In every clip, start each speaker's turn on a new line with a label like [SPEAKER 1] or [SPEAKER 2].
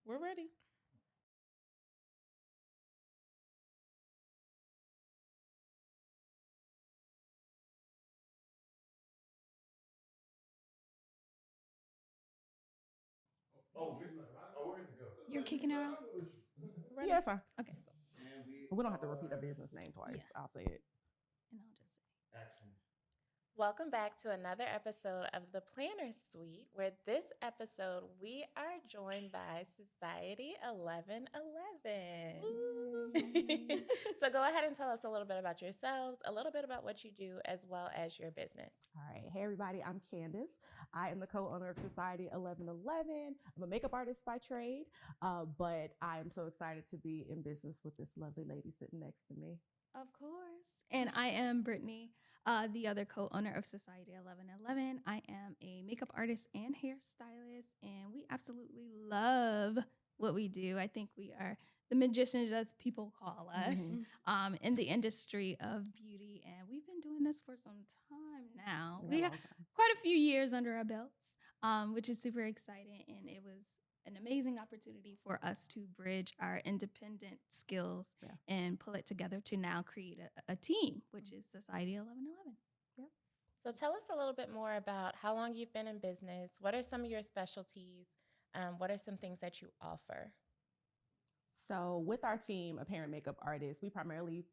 [SPEAKER 1] We're ready.
[SPEAKER 2] You're kicking her out?
[SPEAKER 1] Ready?
[SPEAKER 3] Yeah, that's fine.
[SPEAKER 2] Okay, cool.
[SPEAKER 3] We don't have to repeat a business name twice.
[SPEAKER 2] Yeah.
[SPEAKER 3] I'll say it.
[SPEAKER 2] And I'll just say.
[SPEAKER 1] Welcome back to another episode of the Planner Suite, where this episode we are joined by Society 1111. So go ahead and tell us a little bit about yourselves, a little bit about what you do, as well as your business.
[SPEAKER 3] All right. Hey, everybody. I'm Candice. I am the co-owner of Society 1111. I'm a makeup artist by trade, but I am so excited to be in business with this lovely lady sitting next to me.
[SPEAKER 2] Of course. And I am Brittany, the other co-owner of Society 1111. I am a makeup artist and hairstylist, and we absolutely love what we do. I think we are the magicians, as people call us, in the industry of beauty. And we've been doing this for some time now. We have quite a few years under our belts, which is super exciting. And it was an amazing opportunity for us to bridge our independent skills and pull it together to now create a team, which is Society 1111.
[SPEAKER 3] Yep.
[SPEAKER 1] So tell us a little bit more about how long you've been in business. What are some of your specialties? What are some things that you offer?
[SPEAKER 3] So with our team of hair and makeup artists, we primarily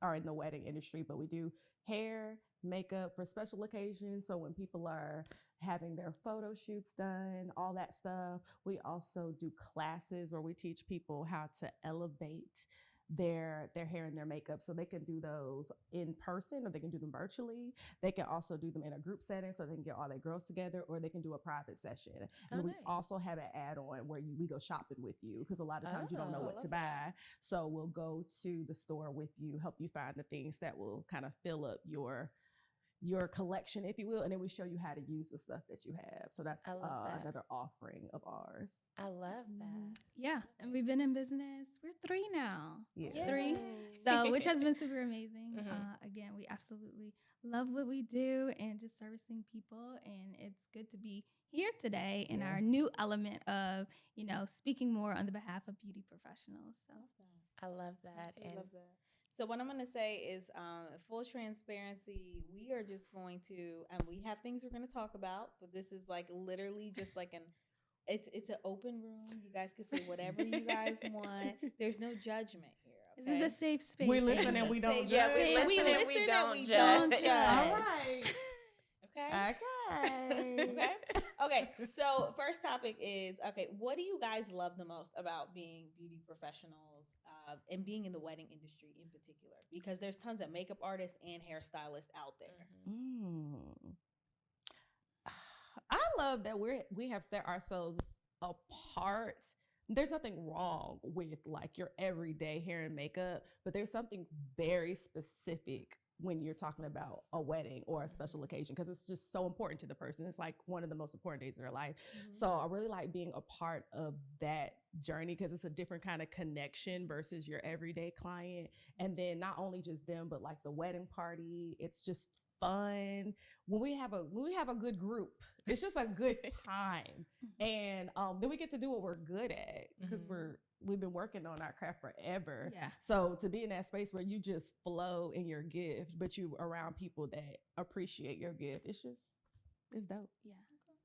[SPEAKER 3] are in the wedding industry, but we do hair, makeup for special occasions. So when people are having their photo shoots done, all that stuff. We also do classes where we teach people how to elevate their hair and their makeup, so they can do those in person or they can do them virtually. They can also do them in a group setting so they can get all their girls together, or they can do a private session. And we also have an add-on where we go shopping with you, because a lot of times you don't know what to buy. So we'll go to the store with you, help you find the things that will kind of fill up your collection, if you will, and then we show you how to use the stuff that you have. So that's another offering of ours.
[SPEAKER 1] I love that.
[SPEAKER 2] Yeah, and we've been in business. We're 3 now.
[SPEAKER 3] Yeah.
[SPEAKER 2] 3. So, which has been super amazing. Again, we absolutely love what we do and just servicing people. And it's good to be here today in our new element of, speaking more on the behalf of beauty professionals. So
[SPEAKER 1] I love that.
[SPEAKER 4] I love that. So what I'm going to say is full transparency. We are just going to, and we have things we're going to talk about, but this is like literally just like it's an open room. You guys can say whatever you guys want. There's no judgment here. Okay?
[SPEAKER 2] This is a safe space.
[SPEAKER 3] We listen and we don't judge.
[SPEAKER 1] Yeah, we listen and we don't judge.
[SPEAKER 3] All right.
[SPEAKER 4] Okay. Okay. So first topic is, what do you guys love the most about being beauty professionals and being in the wedding industry in particular? Because there's tons of makeup artists and hairstylists out there.
[SPEAKER 3] I love that we have set ourselves apart. There's nothing wrong with like your everyday hair and makeup, but there's something very specific when you're talking about a wedding or a special occasion, because it's just so important to the person. It's like one of the most important days of their life. So I really like being a part of that journey, because it's a different kind of connection versus your everyday client. And then not only just them, but like the wedding party, it's just fun. When we have a good group, it's just a good time. And then we get to do what we're good at, because we've been working on our craft forever.
[SPEAKER 2] Yeah.
[SPEAKER 3] So to be in that space where you just flow in your gift, but you around people that appreciate your gift, it's dope.
[SPEAKER 2] Yeah.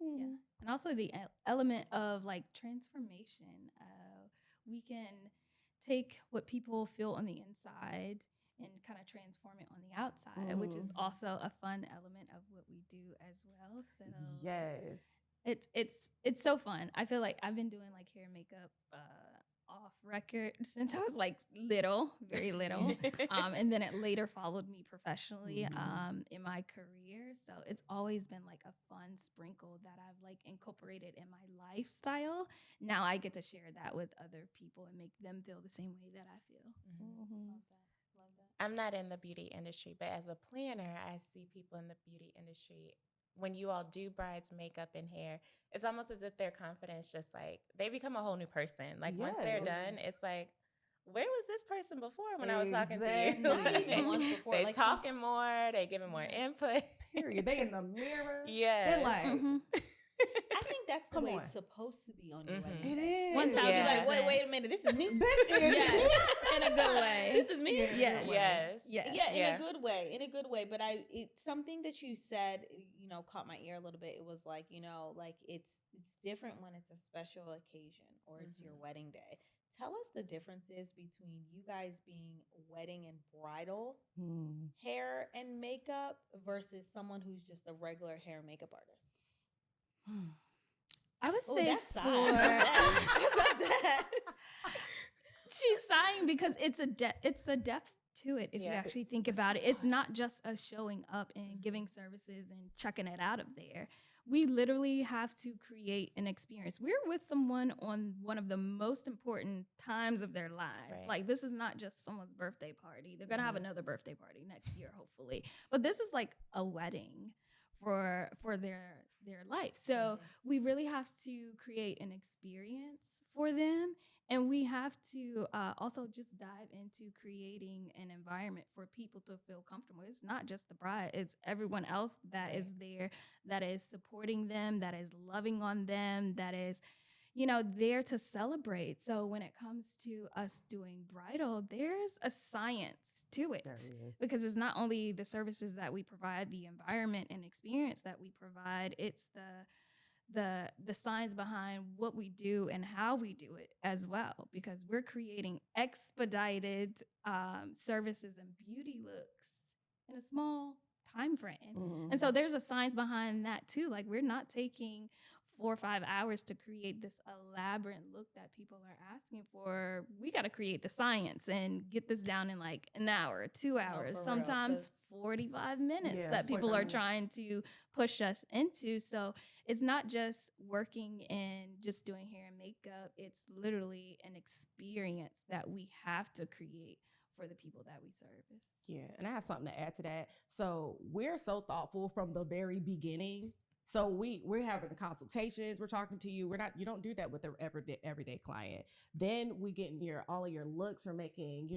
[SPEAKER 2] Yeah. And also the element of like transformation. We can take what people feel on the inside and kind of transform it on the outside, which is also a fun element of what we do as well. So
[SPEAKER 3] yes,
[SPEAKER 2] it's so fun. I feel like I've been doing like hair and makeup off record since I was like little, very little. And then it later followed me professionally in my career. So it's always been like a fun sprinkle that I've like incorporated in my lifestyle. Now I get to share that with other people and make them feel the same way that I feel.
[SPEAKER 4] Love that.
[SPEAKER 1] I'm not in the beauty industry, but as a planner, I see people in the beauty industry. When you all do brides makeup and hair, it's almost as if their confidence just like, they become a whole new person. Like once they're done, it's like, where was this person before when I was talking to you?
[SPEAKER 4] Not even once before.
[SPEAKER 1] They
[SPEAKER 4] like
[SPEAKER 1] talking more, they giving more input.
[SPEAKER 3] period. They in the mirror.
[SPEAKER 1] Yeah.
[SPEAKER 3] They're like,
[SPEAKER 4] I think that's the
[SPEAKER 3] Come
[SPEAKER 4] way
[SPEAKER 3] on.
[SPEAKER 4] it's supposed to be on your
[SPEAKER 1] Mhm.
[SPEAKER 4] wedding
[SPEAKER 3] It
[SPEAKER 4] day.
[SPEAKER 3] is.
[SPEAKER 2] One
[SPEAKER 4] You'd be
[SPEAKER 2] thousand
[SPEAKER 4] like,
[SPEAKER 2] percent.
[SPEAKER 4] wait a minute, this is me.
[SPEAKER 2] Yes, in a good way.
[SPEAKER 4] This is me.
[SPEAKER 3] Yeah,
[SPEAKER 2] Yes.
[SPEAKER 1] Yes.
[SPEAKER 2] Yes.
[SPEAKER 4] Yeah, in
[SPEAKER 1] Yeah.
[SPEAKER 4] a good way. In a good way. But it's something that you said, caught my ear a little bit. It was like, like it's different when it's a special occasion or it's your wedding day. Tell us the differences between you guys being wedding and bridal hair and makeup versus someone who's just a regular hair and makeup artist.
[SPEAKER 2] I would
[SPEAKER 4] Oh,
[SPEAKER 2] say
[SPEAKER 4] that's
[SPEAKER 2] for
[SPEAKER 4] that.
[SPEAKER 2] she's sighing because it's a depth to it if you
[SPEAKER 1] Yeah.
[SPEAKER 2] actually think about it. It's not just us showing up and giving services and chucking it out of there. We literally have to create an experience. We're with someone on one of the most important times of their lives.
[SPEAKER 1] Right.
[SPEAKER 2] Like, this is not just someone's birthday party. They're going to have another birthday party next year, hopefully. But this is like a wedding for their life. So we really have to create an experience for them. And we have to also just dive into creating an environment for people to feel comfortable. It's not just the bride, it's everyone else that is there, that is supporting them, that is loving on them, that is, there to celebrate. So when it comes to us doing bridal, there's a science to it.
[SPEAKER 3] There is.
[SPEAKER 2] Because it's not only the services that we provide, the environment and experience that we provide, it's the science behind what we do and how we do it as well, because we're creating expedited services and beauty looks in a small time frame. And so there's a science behind that too. Like, we're not taking 4 or 5 hours to create this elaborate look that people are asking for. We got to create the science and get this down in like an hour, 2 hours,
[SPEAKER 4] for real,
[SPEAKER 2] sometimes
[SPEAKER 4] 'cause-
[SPEAKER 2] 45 minutes
[SPEAKER 3] Yeah,
[SPEAKER 2] that people are
[SPEAKER 3] 45 minutes.
[SPEAKER 2] trying to push us into. So it's not just working and just doing hair and makeup. It's literally an experience that we have to create for the people that we service.
[SPEAKER 3] Yeah, and I have something to add to that. So we're so thoughtful from the very beginning. So we're having the consultations. We're talking to you. You don't do that with the everyday client. Then we get in all of your looks. We're making,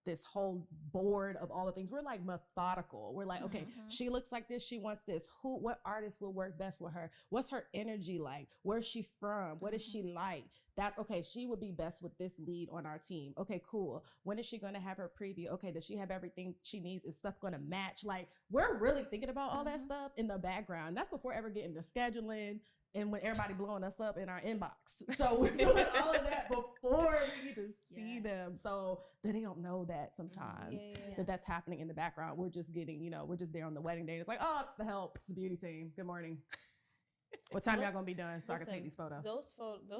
[SPEAKER 3] this whole board of all the things. We're like methodical. We're like, okay, she looks like this. She wants this. What artist will work best with her? What's her energy like? Where's she from? What is she like? That's okay. She would be best with this lead on our team. Okay, cool. When is she going to have her preview? Okay, does she have everything she needs? Is stuff going to match? Like, we're really thinking about all that stuff in the background. That's before ever getting to scheduling and when everybody blowing us up in our inbox. So we're doing all of that before we need to see them. So that they don't know that sometimes that's happening in the background. We're just getting, we're just there on the wedding day. It's like, oh, it's the help. It's the beauty team. Good morning. What time y'all gonna be done so I can take these photos?
[SPEAKER 4] Those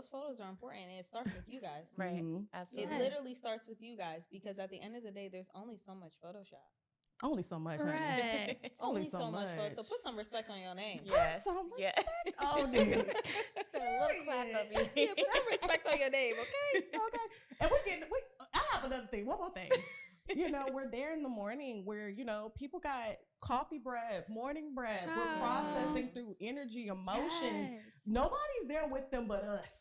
[SPEAKER 4] photos are important, and it starts with you guys.
[SPEAKER 1] Right.
[SPEAKER 3] Mhm.
[SPEAKER 1] Absolutely.
[SPEAKER 4] It literally starts with you guys, because at the end of the day, there's only so much Photoshop.
[SPEAKER 3] Only so much, honey.
[SPEAKER 2] Correct.
[SPEAKER 4] Only so much. So put some respect on your name.
[SPEAKER 1] Yes.
[SPEAKER 3] so much
[SPEAKER 1] Yeah.
[SPEAKER 3] Oh, dear.
[SPEAKER 1] Just a little clap of you.
[SPEAKER 4] Yeah, put some respect on your name, okay?
[SPEAKER 3] Okay. And I have another thing, one more thing. We're there in the morning where, people got coffee breath, morning breath. We're
[SPEAKER 2] Child.
[SPEAKER 3] processing through energy, emotions.
[SPEAKER 2] Yes.
[SPEAKER 3] Nobody's there with them but us.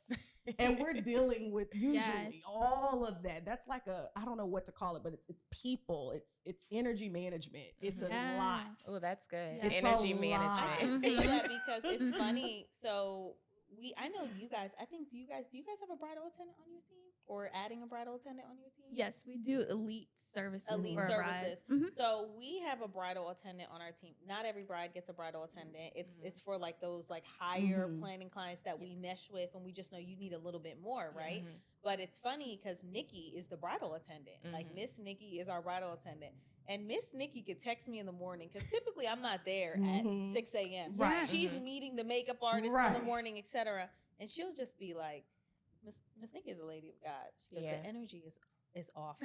[SPEAKER 3] And we're dealing with usually
[SPEAKER 2] Yes.
[SPEAKER 3] all of that. That's like I don't know what to call it, but it's people. It's energy management. It's a
[SPEAKER 2] Yes.
[SPEAKER 3] lot.
[SPEAKER 1] Oh, that's good.
[SPEAKER 2] Yes.
[SPEAKER 3] It's a
[SPEAKER 1] Energy
[SPEAKER 3] lot.
[SPEAKER 1] management.
[SPEAKER 4] I can say
[SPEAKER 2] Mhm.
[SPEAKER 4] that because it's
[SPEAKER 2] Mhm.
[SPEAKER 4] funny. So I know you guys. I think do you guys have a bridal attendant on your team, or adding a bridal attendant on your team?
[SPEAKER 2] Yes, we do elite services.
[SPEAKER 4] Elite
[SPEAKER 2] for
[SPEAKER 4] services.
[SPEAKER 2] brides. Mhm.
[SPEAKER 4] So we have a bridal attendant on our team. Not every bride gets a bridal attendant. It's for like those like higher
[SPEAKER 3] Mhm.
[SPEAKER 4] planning clients that we mesh with, and we just know you need a little bit more, right?
[SPEAKER 1] Mhm.
[SPEAKER 4] But it's funny because Nikki is the bridal attendant. Like
[SPEAKER 1] Mhm.
[SPEAKER 4] Miss Nikki is our bridal attendant. And Miss Nikki could text me in the morning because typically I'm not there
[SPEAKER 3] Mhm.
[SPEAKER 4] at 6 a.m.
[SPEAKER 3] Right.
[SPEAKER 4] She's
[SPEAKER 1] Mhm.
[SPEAKER 4] meeting the makeup artist in
[SPEAKER 3] Right.
[SPEAKER 4] the morning, etc. And she'll just be like, Miss Nikki is a lady of God. She goes,
[SPEAKER 1] Yeah.
[SPEAKER 4] the energy is off.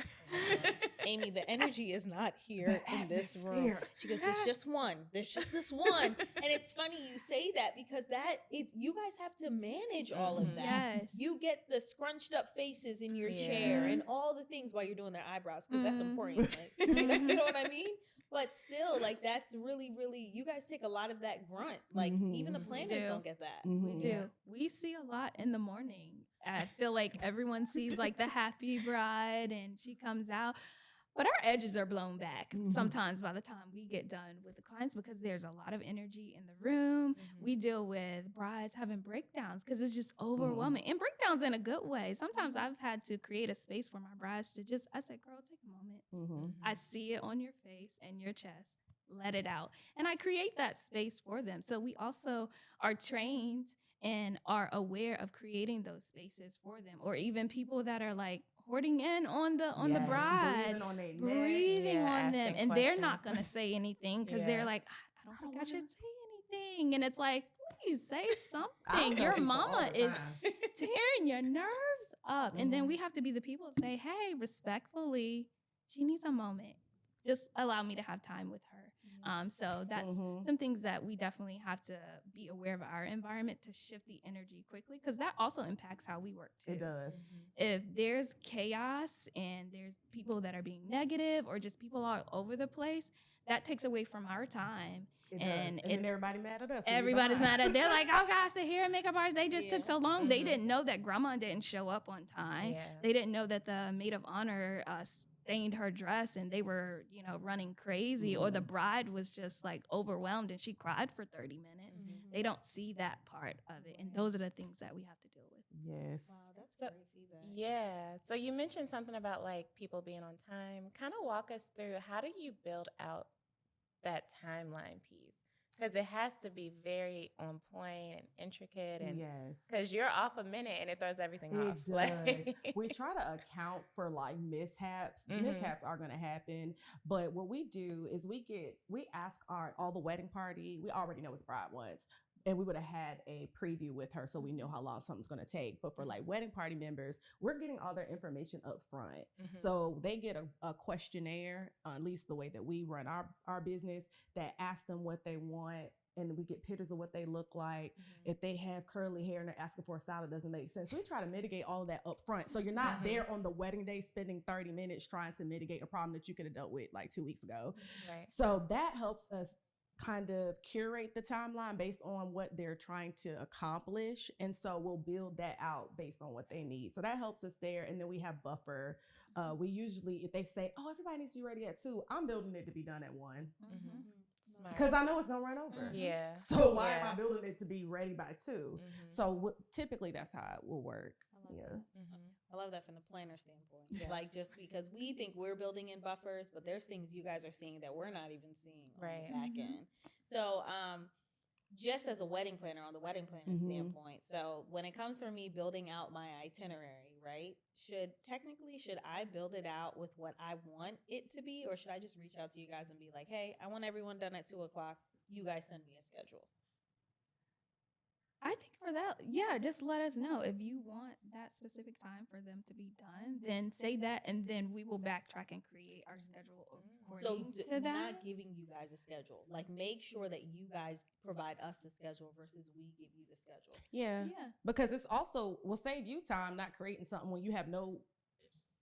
[SPEAKER 4] Amy, the energy is not here
[SPEAKER 3] The
[SPEAKER 4] in this room.
[SPEAKER 3] atmosphere.
[SPEAKER 4] She goes, there's just one. There's just this one. And it's funny you say that because you guys have to manage all of
[SPEAKER 1] Mhm.
[SPEAKER 4] that.
[SPEAKER 2] Yes.
[SPEAKER 4] You get the scrunched up faces in your
[SPEAKER 1] Yeah.
[SPEAKER 4] chair
[SPEAKER 2] Mhm.
[SPEAKER 4] and all the things while you're doing their eyebrows, because that's
[SPEAKER 2] Mhm.
[SPEAKER 4] important. Like,
[SPEAKER 2] Mhm.
[SPEAKER 4] you know what I mean? But still, like, that's really, really, you guys take a lot of that grunt. Like, even the
[SPEAKER 3] Mhm.
[SPEAKER 4] planners
[SPEAKER 2] do.
[SPEAKER 4] don't get that.
[SPEAKER 2] We
[SPEAKER 3] Mhm.
[SPEAKER 2] do.
[SPEAKER 1] Yeah.
[SPEAKER 2] We see a lot in the morning. I feel like everyone sees like the happy bride and she comes out. But our edges are blown back
[SPEAKER 3] Mhm.
[SPEAKER 2] sometimes by the time we get done with the clients because there's a lot of energy in the room.
[SPEAKER 1] Mhm.
[SPEAKER 2] We deal with brides having breakdowns because it's just overwhelming. And breakdowns in a good way. Sometimes I've had to create a space for my brides to just, I said, girl, take a moment.
[SPEAKER 3] Mhm.
[SPEAKER 2] I see it on your face and your chest. Let it out. And I create that space for them. So we also are trained and are aware of creating those spaces for them. Or even people that are like hoarding in on the
[SPEAKER 3] Yes,
[SPEAKER 2] bride,
[SPEAKER 3] breathing on their neck.
[SPEAKER 2] breathing
[SPEAKER 1] Yeah,
[SPEAKER 2] on them.
[SPEAKER 1] asking
[SPEAKER 2] And they're not
[SPEAKER 1] questions.
[SPEAKER 2] going to say anything because
[SPEAKER 1] Yeah.
[SPEAKER 2] they're like, I don't think I should say anything. And it's like, please say
[SPEAKER 3] I
[SPEAKER 2] something.
[SPEAKER 3] tell
[SPEAKER 2] Your
[SPEAKER 3] people all
[SPEAKER 2] mama
[SPEAKER 3] the
[SPEAKER 2] is
[SPEAKER 3] time.
[SPEAKER 2] tearing your nerves up. And then
[SPEAKER 3] Mhm.
[SPEAKER 2] we have to be the people to say, hey, respectfully, she needs a moment. Just allow me to have time with her. So that's
[SPEAKER 3] Mhm.
[SPEAKER 2] some things that we definitely have to be aware of our environment to shift the energy quickly because that also impacts how we work too.
[SPEAKER 3] It does.
[SPEAKER 2] If there's chaos and there's people that are being negative or just people all over the place, that takes away from our time.
[SPEAKER 3] It
[SPEAKER 2] And
[SPEAKER 3] does. And then everybody mad at us. 'cause we
[SPEAKER 2] Everybody's
[SPEAKER 3] behind.
[SPEAKER 2] mad at. They're like, oh gosh, the hair and makeup artists, they just took
[SPEAKER 4] Yeah.
[SPEAKER 2] so long. They
[SPEAKER 1] Mhm.
[SPEAKER 2] didn't know that grandma didn't show up on time.
[SPEAKER 1] Yeah.
[SPEAKER 2] They didn't know that the maid of honor stained her dress and they were, running crazy. Or the bride was just like overwhelmed and she cried for 30 minutes. They don't see that part of it. And those are the things that we have to deal with.
[SPEAKER 3] Yes.
[SPEAKER 4] Wow, that's
[SPEAKER 1] So-
[SPEAKER 4] great feedback.
[SPEAKER 1] Yeah. So you mentioned something about like people being on time. Kind of walk us through how do you build out that timeline piece? Because it has to be very on point and intricate, and
[SPEAKER 3] Yes.
[SPEAKER 1] because you're off a minute and it throws everything
[SPEAKER 3] It
[SPEAKER 1] off.
[SPEAKER 3] does.
[SPEAKER 1] Like-
[SPEAKER 3] We try to account for like mishaps.
[SPEAKER 1] Mhm.
[SPEAKER 3] Mishaps are going to happen, but what we do is we ask all the wedding party. We already know what the bride wants, and we would have had a preview with her, so we know how long something's going to take. But for like wedding party members, we're getting all their information up front,
[SPEAKER 1] Mhm.
[SPEAKER 3] so they get a questionnaire, at least the way that we run our business, that asks them what they want. And we get pictures of what they look like. If they have curly hair and they're asking for a style that doesn't make sense, we try to mitigate all of that up front. So you're not
[SPEAKER 1] Mhm.
[SPEAKER 3] there on the wedding day spending 30 minutes trying to mitigate a problem that you could have dealt with like 2 weeks ago.
[SPEAKER 1] Right.
[SPEAKER 3] So that helps us kind of curate the timeline based on what they're trying to accomplish. And so we'll build that out based on what they need. So that helps us there. And then we have buffer. We usually, if they say, oh, everybody needs to be ready at 2, I'm building it to be done at 1.
[SPEAKER 1] Mhm. Smart.
[SPEAKER 3] Because I know it's going to run over.
[SPEAKER 1] Yeah.
[SPEAKER 3] So why am
[SPEAKER 1] Yeah.
[SPEAKER 3] I building it to be ready by 2?
[SPEAKER 1] Mhm.
[SPEAKER 3] So typically that's how it will work.
[SPEAKER 4] I love
[SPEAKER 3] Yeah.
[SPEAKER 4] that.
[SPEAKER 1] Mhm.
[SPEAKER 4] I love that from the planner standpoint.
[SPEAKER 1] Yes.
[SPEAKER 4] Like just because we think we're building in buffers, but there's things you guys are seeing that we're not even seeing on
[SPEAKER 1] Right.
[SPEAKER 4] the back
[SPEAKER 2] Mhm.
[SPEAKER 4] end. So just as a wedding planner, on the wedding planner
[SPEAKER 3] Mhm.
[SPEAKER 4] standpoint, so when it comes for me building out my itinerary, right? Should I build it out with what I want it to be, or should I just reach out to you guys and be like, hey, I want everyone done at 2:00. You guys send me a schedule.
[SPEAKER 2] I think for that, yeah, just let us know if you want that specific time for them to be done. Then say that, and then we will backtrack and create our schedule
[SPEAKER 4] So
[SPEAKER 2] according to that.
[SPEAKER 4] not giving you guys a schedule. Like make sure that you guys provide us the schedule versus we give you the schedule.
[SPEAKER 3] Yeah.
[SPEAKER 2] Yeah,
[SPEAKER 3] Because it's also will save you time not creating something when you have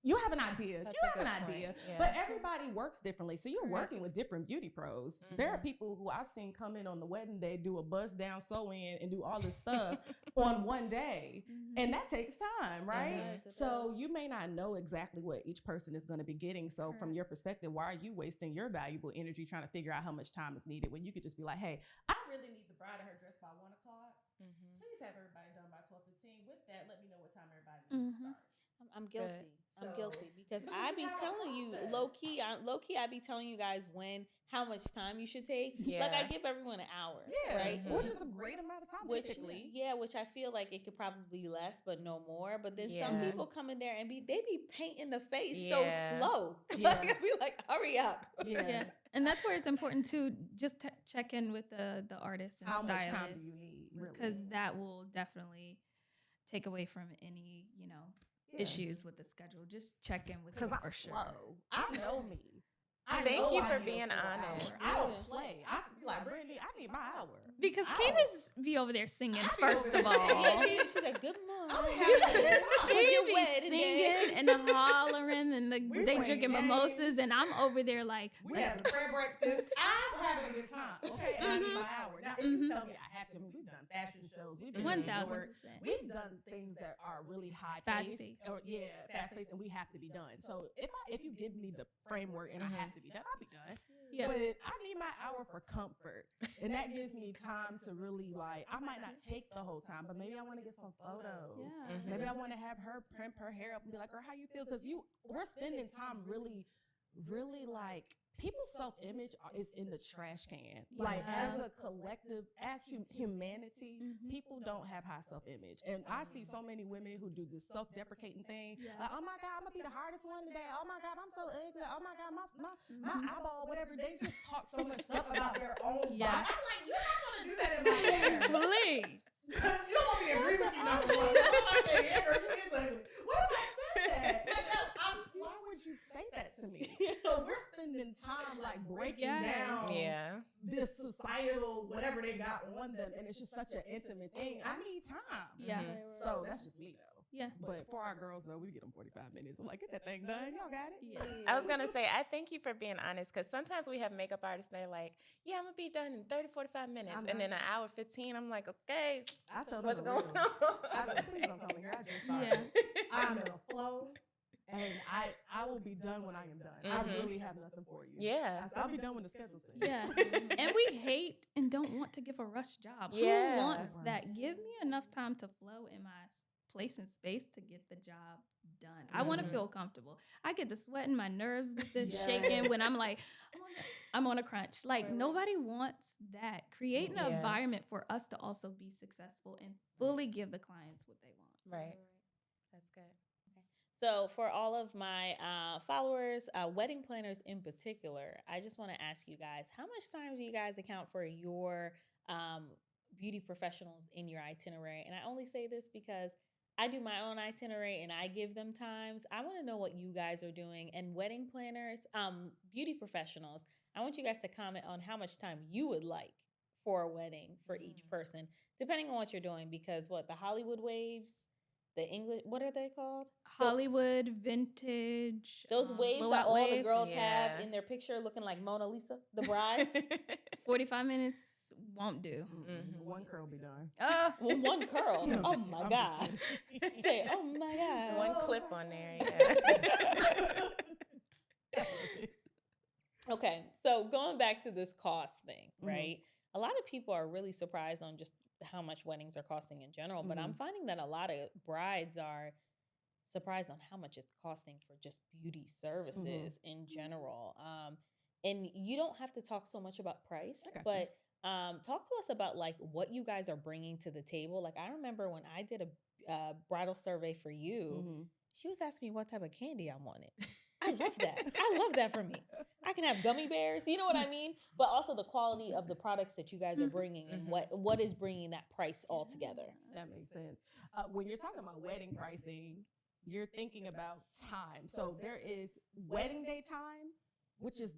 [SPEAKER 3] you have an idea.
[SPEAKER 1] That's
[SPEAKER 3] you
[SPEAKER 1] a
[SPEAKER 3] have an
[SPEAKER 1] good
[SPEAKER 3] idea.
[SPEAKER 1] point, yeah.
[SPEAKER 3] But everybody works differently. So you're
[SPEAKER 2] Correct.
[SPEAKER 3] working with different beauty pros. There are
[SPEAKER 1] Mhm.
[SPEAKER 3] people who I've seen come in on the wedding day, do a bust down sew in and do all this stuff on one day. And that takes time, right?
[SPEAKER 4] does, it
[SPEAKER 3] So
[SPEAKER 4] does.
[SPEAKER 3] you may not know exactly what each person is going to be getting. So from
[SPEAKER 2] Correct.
[SPEAKER 3] your perspective, why are you wasting your valuable energy trying to figure out how much time is needed when you could just be like, hey, I really need the bride and her dress by 1:00.
[SPEAKER 1] Mhm.
[SPEAKER 3] Please have everybody done by 12:15. With that, let me know what time everybody needs to
[SPEAKER 2] Mhm.
[SPEAKER 3] start.
[SPEAKER 4] I'm guilty. I'm
[SPEAKER 3] So-
[SPEAKER 4] guilty because
[SPEAKER 3] Because
[SPEAKER 4] I
[SPEAKER 3] you
[SPEAKER 4] be
[SPEAKER 3] have a
[SPEAKER 4] telling you
[SPEAKER 3] process.
[SPEAKER 4] low key. I be telling you guys how much time you should take. Like I
[SPEAKER 1] Yeah.
[SPEAKER 4] give everyone an hour,
[SPEAKER 3] Yeah,
[SPEAKER 4] right?
[SPEAKER 1] Mhm.
[SPEAKER 3] which is a great amount of time
[SPEAKER 4] Which
[SPEAKER 3] typically.
[SPEAKER 4] which I feel like it could probably be less, but no more. But then some
[SPEAKER 1] Yeah.
[SPEAKER 4] people come in there and they be painting the face
[SPEAKER 1] Yeah.
[SPEAKER 4] so slow.
[SPEAKER 3] Yeah.
[SPEAKER 4] Like I be like, hurry up.
[SPEAKER 2] yeah, and that's where it's important to just check in with the artist and
[SPEAKER 3] How much
[SPEAKER 2] stylist
[SPEAKER 3] time do you need? Really?
[SPEAKER 2] because that will definitely take away from any
[SPEAKER 3] Yeah.
[SPEAKER 2] issues with the schedule. Just check in with
[SPEAKER 3] Because
[SPEAKER 2] them
[SPEAKER 3] I'm
[SPEAKER 2] for sure.
[SPEAKER 3] slow. I know me.
[SPEAKER 1] Thank
[SPEAKER 3] know
[SPEAKER 1] you
[SPEAKER 3] I
[SPEAKER 1] for
[SPEAKER 3] need a
[SPEAKER 1] being
[SPEAKER 3] full
[SPEAKER 1] honest.
[SPEAKER 3] hour. I don't
[SPEAKER 4] Yeah.
[SPEAKER 3] play. I be like, Brittany, I need my hour.
[SPEAKER 2] Because
[SPEAKER 3] I
[SPEAKER 2] Candice be over there singing
[SPEAKER 3] I be
[SPEAKER 2] first
[SPEAKER 3] over
[SPEAKER 2] of
[SPEAKER 3] there
[SPEAKER 2] all.
[SPEAKER 3] singing.
[SPEAKER 4] Yeah, she's like, good morning.
[SPEAKER 3] I'm having a good time.
[SPEAKER 2] She
[SPEAKER 4] Your
[SPEAKER 2] be
[SPEAKER 4] wedding day.
[SPEAKER 2] singing and hollering and
[SPEAKER 3] We
[SPEAKER 2] they
[SPEAKER 3] playing
[SPEAKER 2] drinking
[SPEAKER 3] games.
[SPEAKER 2] mimosas and I'm over there like,
[SPEAKER 3] We
[SPEAKER 2] let's
[SPEAKER 3] have prayer breakfast. I'm having a good time. Okay, and I need my hour. Now, if you tell me I have to. I mean, we've done fashion shows. We've been
[SPEAKER 2] 1,000%.
[SPEAKER 3] We've done things that are really high
[SPEAKER 2] Fast
[SPEAKER 3] paced.
[SPEAKER 2] paced.
[SPEAKER 3] Fast paced, and we have to be done. So if you give me the framework and I have to be done, I'll be done.
[SPEAKER 2] Yeah.
[SPEAKER 3] But I need my hour for comfort, and that gives me time to really like. I might not take the whole time, but maybe I want to get some photos.
[SPEAKER 2] Yeah.
[SPEAKER 3] Maybe I want to have her print her hair up and be like, "Girl, how you feel?" Because we're spending time really like people's self-image is in the trash can. Like as a collective, as humanity, people don't have high self-image. And I see so many women who do this self-deprecating thing. Like, oh my God, I'm gonna be the hardest one today. Oh my God, I'm so ugly. Oh my God, my eyeball, whatever. They just talk so much stuff about their own body. I'm like, you're not gonna do that in my hair.
[SPEAKER 2] Please.
[SPEAKER 3] Because you don't even agree with me, number one. What if I say hair, girl, you is ugly? What if I said that? Why would you say that to me? So we're spending time like breaking down this societal whatever they got on them, and it's just such an intimate thing. I need time.
[SPEAKER 2] Yeah.
[SPEAKER 3] So that's just me though.
[SPEAKER 2] Yeah.
[SPEAKER 3] But for our girls though, we get them 45 minutes. I'm like, get that thing done. Y'all got it.
[SPEAKER 2] Yeah.
[SPEAKER 1] I was going to say, I thank you for being honest, because sometimes we have makeup artists, they're like, yeah, I'm going to be done in 30, 45 minutes. And then an hour 15, I'm like, okay,
[SPEAKER 3] I told
[SPEAKER 1] what's
[SPEAKER 3] them
[SPEAKER 1] going on?
[SPEAKER 3] Please don't come here. I just started. I'm in a flow. And I will be done when I am done. I really have nothing for you.
[SPEAKER 1] Yeah.
[SPEAKER 3] I'll be done when the schedule says.
[SPEAKER 2] Yeah. And we hate and don't want to give a rush job.
[SPEAKER 1] Yeah.
[SPEAKER 2] Who wants that? Give me enough time to flow in my place and space to get the job done. I want to feel comfortable. I get to sweating, my nerves get to shaking when I'm like, I'm on a crunch. Like nobody wants that. Create an environment for us to also be successful and fully give the clients what they want.
[SPEAKER 1] Right. That's good.
[SPEAKER 4] So for all of my followers, wedding planners in particular, I just want to ask you guys, how much time do you guys account for your beauty professionals in your itinerary? And I only say this because I do my own itinerary and I give them times. I want to know what you guys are doing. And wedding planners, beauty professionals, I want you guys to comment on how much time you would like for a wedding for each person, depending on what you're doing. Because the Hollywood waves, the English, what are they called?
[SPEAKER 2] Hollywood, vintage.
[SPEAKER 4] Those waves that
[SPEAKER 2] blowout
[SPEAKER 4] all
[SPEAKER 2] wave.
[SPEAKER 4] the girls have in their picture looking like Mona Lisa, the brides.
[SPEAKER 2] 45 minutes won't do.
[SPEAKER 3] One curl be done.
[SPEAKER 4] Well, one curl.
[SPEAKER 3] No,
[SPEAKER 4] Oh my God. Say, oh my God.
[SPEAKER 1] One clip on there. Yeah.
[SPEAKER 4] Okay, so going back to this cost thing, right? A lot of people are really surprised on just how much weddings are costing in general, but I'm finding that a lot of brides are surprised on how much it's costing for just beauty services in general. And you don't have to talk so much about price, but talk to us about like what you guys are bringing to the table. Like I remember when I did a bridal survey for you, she was asking me what type of candy I wanted. I love that. I love that for me. I can have gummy bears. You know what I mean? But also the quality of the products that you guys are bringing and what is bringing that price all together.
[SPEAKER 3] That makes sense. When you're talking about wedding pricing, you're thinking about time. So there is wedding day time, which is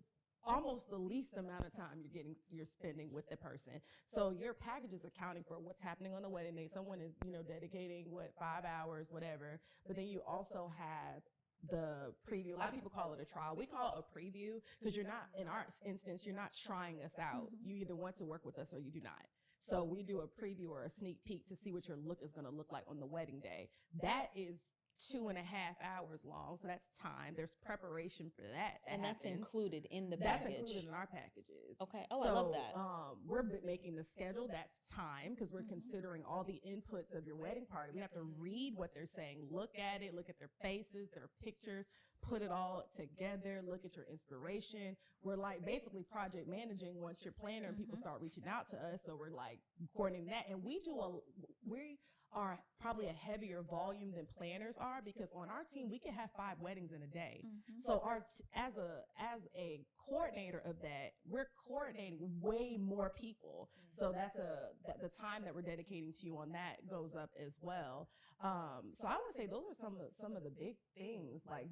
[SPEAKER 3] almost the least amount of time you're spending with the person. So your package is accounting for what's happening on the wedding day. Someone is, dedicating 5 hours, whatever. But then you also have the preview. A lot of people call it a trial. We call it a preview because you're not, in our instance, you're not trying us out. You either want to work with us or you do not. So we do a preview or a sneak peek to see what your look is going to look like on the wedding day. That is 2.5 hours long. So that's time. There's preparation for that.
[SPEAKER 4] And that's included in the
[SPEAKER 3] That's
[SPEAKER 4] package.
[SPEAKER 3] included in our packages.
[SPEAKER 4] Okay. Oh,
[SPEAKER 3] so,
[SPEAKER 4] I love that.
[SPEAKER 3] We're making the schedule. That's time because we're considering all the inputs of your wedding party. We have to read what they're saying, look at it, look at their faces, their pictures, put it all together, look at your inspiration. We're like basically project managing once you're planner and people start reaching out to us. So we're like coordinating that. And we are probably a heavier volume than planners are because on our team we can have 5 weddings in a day. So as a coordinator of that, we're coordinating way more people. So that's the time that we're dedicating to you on that goes up as well. So I would say those are some of the big things. Like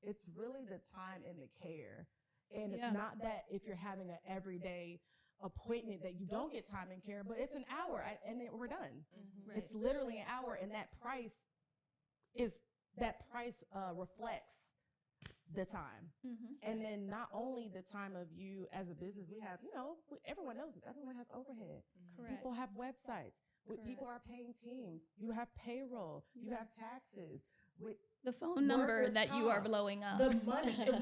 [SPEAKER 3] it's really the time and the care, and it's not that if you're having an everyday appointment that you don't get time and care, but it's an hour and then we're done.
[SPEAKER 2] Right.
[SPEAKER 3] It's literally an hour, and that price reflects the time. And then not only the time of you as a business, we have, everyone knows this. Everyone has overhead.
[SPEAKER 2] Correct.
[SPEAKER 3] People have websites. People are paying teams. You have payroll. You have taxes.
[SPEAKER 2] The phone number
[SPEAKER 3] Workers'
[SPEAKER 2] that you are
[SPEAKER 3] comp,
[SPEAKER 2] blowing up.
[SPEAKER 3] The money to,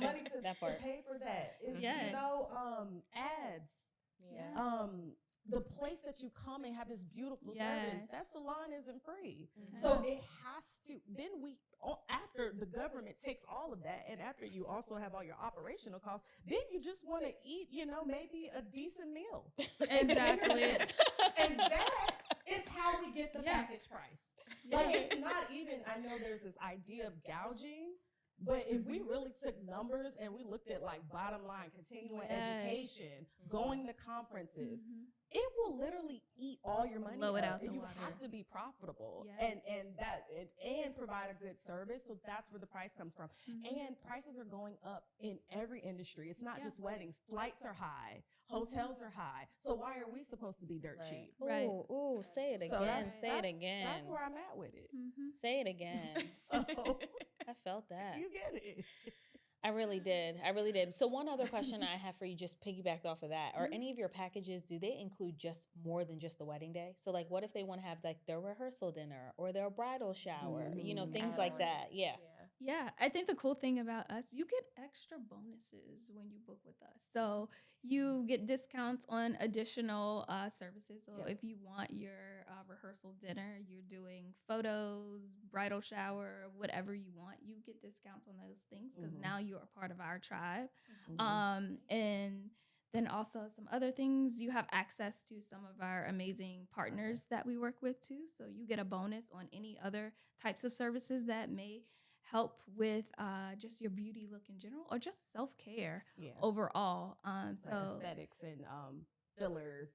[SPEAKER 4] That
[SPEAKER 3] to
[SPEAKER 4] part.
[SPEAKER 3] pay for that. Is,
[SPEAKER 2] Yes.
[SPEAKER 3] Ads.
[SPEAKER 1] Yeah.
[SPEAKER 3] The place that you come and have this beautiful service, that salon isn't free.
[SPEAKER 1] Mhm.
[SPEAKER 3] So it has to, then after the government takes all of that, and after you also have all your operational costs, then you just want to eat, maybe a decent meal.
[SPEAKER 2] Exactly.
[SPEAKER 3] And that is how we get the
[SPEAKER 2] Yeah.
[SPEAKER 3] package price. Like, it's not even, I know there's this idea of gouging, but if we really took numbers and we looked at like bottom line, continuing education, going to conferences, it will literally eat all your money
[SPEAKER 2] Blow it
[SPEAKER 3] up.
[SPEAKER 2] out the
[SPEAKER 3] And you
[SPEAKER 2] water.
[SPEAKER 3] have to be profitable
[SPEAKER 2] Yes.
[SPEAKER 3] and provide a good service. So that's where the price comes from. And prices are going up in every industry. It's not just weddings. Flights are high. Hotels are high. So why are we supposed to be dirt cheap?
[SPEAKER 2] Right.
[SPEAKER 4] Ooh, say it
[SPEAKER 3] So
[SPEAKER 4] again. Say it again.
[SPEAKER 3] That's where I'm at with it.
[SPEAKER 4] Say it again.
[SPEAKER 3] So
[SPEAKER 4] I felt that.
[SPEAKER 3] you get it.
[SPEAKER 4] I really did. So one other question I have for you, just piggybacked off of that. Are any of your packages, do they include just more than just the wedding day? So like, what if they want to have like their rehearsal dinner or their bridal shower, things like that. Yeah.
[SPEAKER 2] Yeah, I think the cool thing about us, you get extra bonuses when you book with us. So you get discounts on additional services. So if you want your rehearsal dinner, you're doing photos, bridal shower, whatever you want, you get discounts on those things because now you are part of our tribe. And then also some other things, you have access to some of our amazing partners that we work with too. So you get a bonus on any other types of services that may help with just your beauty look in general or just self-care overall.
[SPEAKER 3] Like aesthetics and fillers,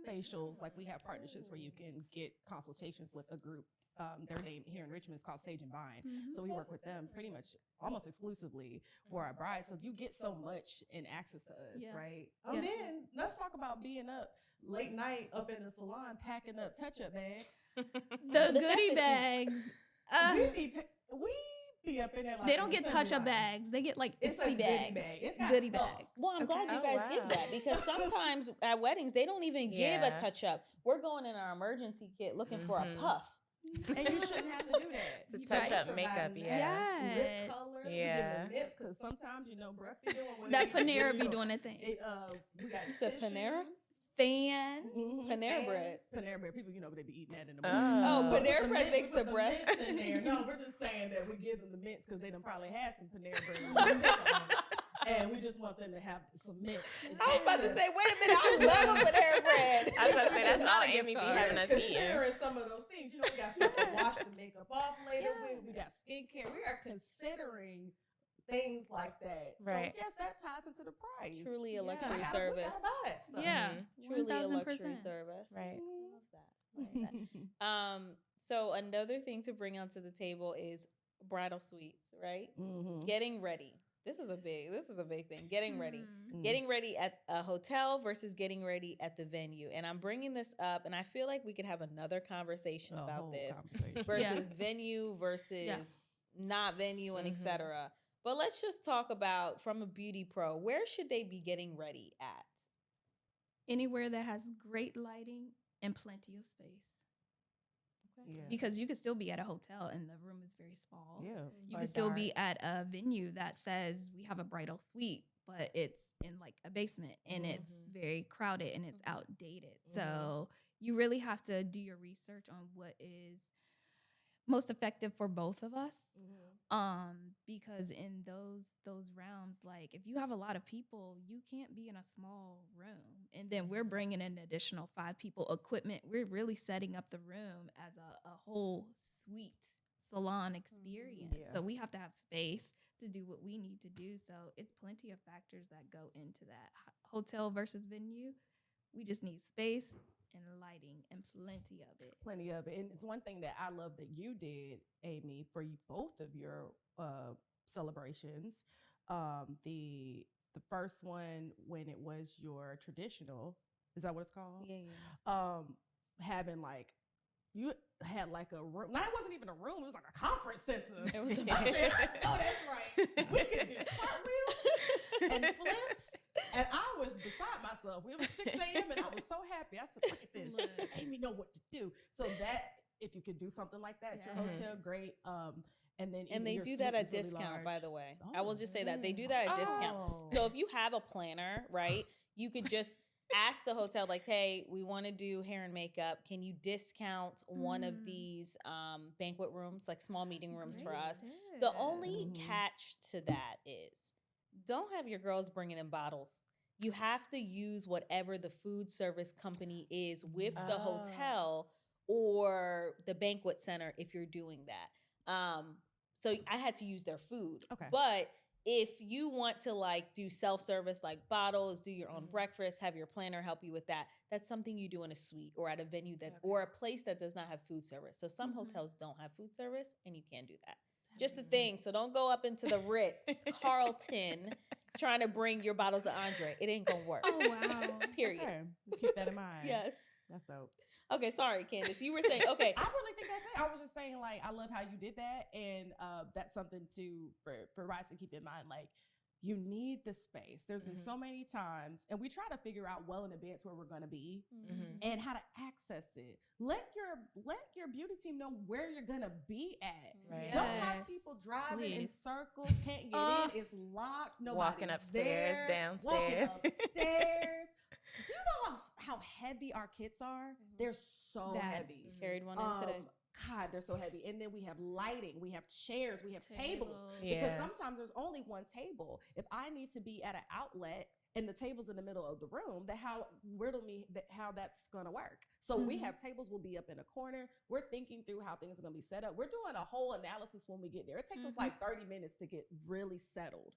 [SPEAKER 3] facials. Like we have partnerships where you can get consultations with a group. Their name here in Richmond is called Sage and Vine. So we work with them pretty much almost exclusively for our brides. So you get so much in access to us, right? And then let's talk about being up late night up in the salon, packing up touch-up bags.
[SPEAKER 2] The goodie bags.
[SPEAKER 3] We be up in there like
[SPEAKER 2] they don't get touch-up bags. They get like
[SPEAKER 3] it's
[SPEAKER 2] itsy
[SPEAKER 3] a
[SPEAKER 2] bags.
[SPEAKER 3] bag. It's got
[SPEAKER 2] goodie
[SPEAKER 3] stuff.
[SPEAKER 2] bags.
[SPEAKER 4] Well, I'm glad you guys give that because sometimes at weddings, they don't even give a touch-up. We're going in our emergency kit looking for a puff.
[SPEAKER 3] And you shouldn't have to do that.
[SPEAKER 1] To touch up makeup,
[SPEAKER 3] Lip
[SPEAKER 2] Yes.
[SPEAKER 3] color,
[SPEAKER 1] Yeah.
[SPEAKER 3] because sometimes breath be doing what
[SPEAKER 2] That Panera be doing a thing.
[SPEAKER 3] We got
[SPEAKER 4] You said Panera?
[SPEAKER 2] Fan.
[SPEAKER 4] Panera bread.
[SPEAKER 3] Panera bread. People, they be eating that in the morning.
[SPEAKER 4] Oh,
[SPEAKER 3] So
[SPEAKER 4] Panera
[SPEAKER 3] the
[SPEAKER 4] bread
[SPEAKER 3] mint-
[SPEAKER 4] makes
[SPEAKER 3] we
[SPEAKER 4] the
[SPEAKER 3] put
[SPEAKER 4] bread.
[SPEAKER 3] mints in there. No, we're just saying that we give them the mints because they done probably had some Panera bread. with mint on it. And we just want them to have some mints.
[SPEAKER 4] I was about to say, wait a minute, I love a Panera bread.
[SPEAKER 1] I was about to say that's
[SPEAKER 2] Not
[SPEAKER 1] all
[SPEAKER 2] a gift
[SPEAKER 1] Amy be
[SPEAKER 2] card.
[SPEAKER 1] having us eating.
[SPEAKER 3] Considering some of those things, we got stuff to wash the makeup off later with. We got skincare. We are considering things like that.
[SPEAKER 1] Right.
[SPEAKER 3] So yes, that ties into the price.
[SPEAKER 4] Truly a
[SPEAKER 2] Yeah.
[SPEAKER 4] luxury
[SPEAKER 3] We gotta
[SPEAKER 4] service.
[SPEAKER 3] buy that stuff.
[SPEAKER 2] Yeah.
[SPEAKER 4] Truly a luxury
[SPEAKER 2] 1000%.
[SPEAKER 4] service.
[SPEAKER 1] Right.
[SPEAKER 4] I love that. So another thing to bring onto the table is bridal suites, right? Getting ready. This is a big thing. Getting ready. Getting ready at a hotel versus getting ready at the venue. And I'm bringing this up, and I feel like we could have another conversation about this versus venue versus not venue and etc. But let's just talk about from a beauty pro, where should they be getting ready at?
[SPEAKER 2] Anywhere that has great lighting and plenty of space.
[SPEAKER 3] Yeah.
[SPEAKER 2] Because you could still be at a hotel and the room is very small.
[SPEAKER 3] Yeah.
[SPEAKER 2] You could still be at a venue that says we have a bridal suite, but it's in like a basement and it's very crowded and it's outdated. So you really have to do your research on what is most effective for both of us. Because in those realms, like if you have a lot of people, you can't be in a small room. And then we're bringing in an additional 5 people, equipment. We're really setting up the room as a whole suite salon experience. So we have to have space to do what we need to do. So it's plenty of factors that go into that. Hotel versus venue, we just need space and lighting and plenty of it.
[SPEAKER 3] Plenty of it. And it's one thing that I love that you did, Amy, for both of your celebrations. The first one when it was your traditional, is that what it's called?
[SPEAKER 4] Yeah.
[SPEAKER 3] Having like had like a room. Now, it wasn't even a room. It was like a conference center.
[SPEAKER 4] It was
[SPEAKER 3] I said, oh, that's right. We could do cartwheels and flips. And I was beside myself. It was 6 a.m. and I was so happy. I said, look at this.
[SPEAKER 2] Look.
[SPEAKER 3] Amy know what to do. So that, if you could do something like that, at your hotel, great. And then
[SPEAKER 4] And they
[SPEAKER 3] your
[SPEAKER 4] do
[SPEAKER 3] suite
[SPEAKER 4] that at
[SPEAKER 3] is really
[SPEAKER 4] discount, by
[SPEAKER 3] large.
[SPEAKER 4] the way. I will just say that they do that at discount.
[SPEAKER 3] Oh.
[SPEAKER 4] So if you have a planner, right, you could just ask the hotel, like, hey, we want to do hair and makeup. Can you discount one of these banquet rooms, like small meeting rooms for us? The only catch to that is don't have your girls bringing in bottles. You have to use whatever the food service company is with the hotel or the banquet center if you're doing that. So I had to use their food.
[SPEAKER 3] Okay.
[SPEAKER 4] But if you want to like do self-service, like bottles, do your own breakfast, have your planner help you with that, that's something you do in a suite or at a venue that or a place that does not have food service. So some hotels don't have food service and you can do that. Just the thing. So don't go up into the Ritz, Carlton, trying to bring your bottles of Andre. It ain't gonna work.
[SPEAKER 2] Oh, wow.
[SPEAKER 4] Period.
[SPEAKER 3] Okay. Keep that in mind.
[SPEAKER 4] Yes.
[SPEAKER 3] That's dope.
[SPEAKER 4] Okay, sorry, Candice. You were saying, okay.
[SPEAKER 3] I really think that's it. I was just saying, like, I love how you did that. And that's something for Rice to keep in mind. Like, you need the space. There's been so many times, and we try to figure out well in advance where we're going to be and how to access it. Let your beauty team know where you're going to be at.
[SPEAKER 1] Right.
[SPEAKER 3] Don't have people driving in circles, can't get in, it's locked, nobody's
[SPEAKER 1] Walking upstairs,
[SPEAKER 3] there,
[SPEAKER 1] downstairs.
[SPEAKER 3] walking upstairs. Do you know how heavy our kits are? They're so heavy.
[SPEAKER 4] Carried one in today.
[SPEAKER 3] God, they're so heavy. And then we have lighting, we have chairs, we have tables.
[SPEAKER 1] Yeah.
[SPEAKER 3] Because sometimes there's only one table. If I need to be at an outlet and the table's in the middle of the room, how that's gonna work. So we have tables will be up in a corner. We're thinking through how things are gonna be set up. We're doing a whole analysis when we get there. It takes us like 30 minutes to get really settled.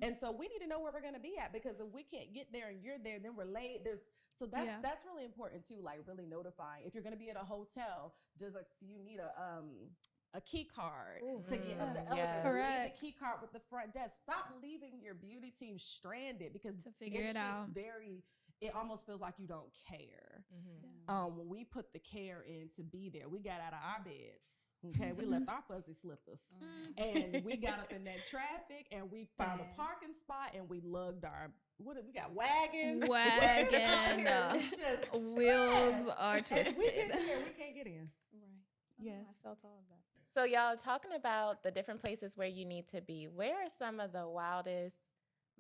[SPEAKER 3] And so we need to know where we're gonna be at, because if we can't get there and you're there, then we're late. So that's really important too, like really notifying. If you're gonna be at a hotel, do you need a key card to get up the elevator?
[SPEAKER 1] Yes.
[SPEAKER 2] Correct.
[SPEAKER 3] A key card with the front desk. Stop leaving your beauty team stranded, because
[SPEAKER 2] To figure
[SPEAKER 3] it's
[SPEAKER 2] it
[SPEAKER 3] just
[SPEAKER 2] out.
[SPEAKER 3] it almost feels like you don't care. When we put the care in to be there, we got out of our beds. Okay, we left our fuzzy slippers and we got up in that traffic and we found a parking spot and we lugged we got wagons.
[SPEAKER 2] Wheels are
[SPEAKER 3] And
[SPEAKER 2] twisted.
[SPEAKER 3] if we get in here, we can't get in.
[SPEAKER 4] Right.
[SPEAKER 3] Yes.
[SPEAKER 4] I felt all of that.
[SPEAKER 1] So y'all talking about the different places where you need to be. Where are some of the wildest,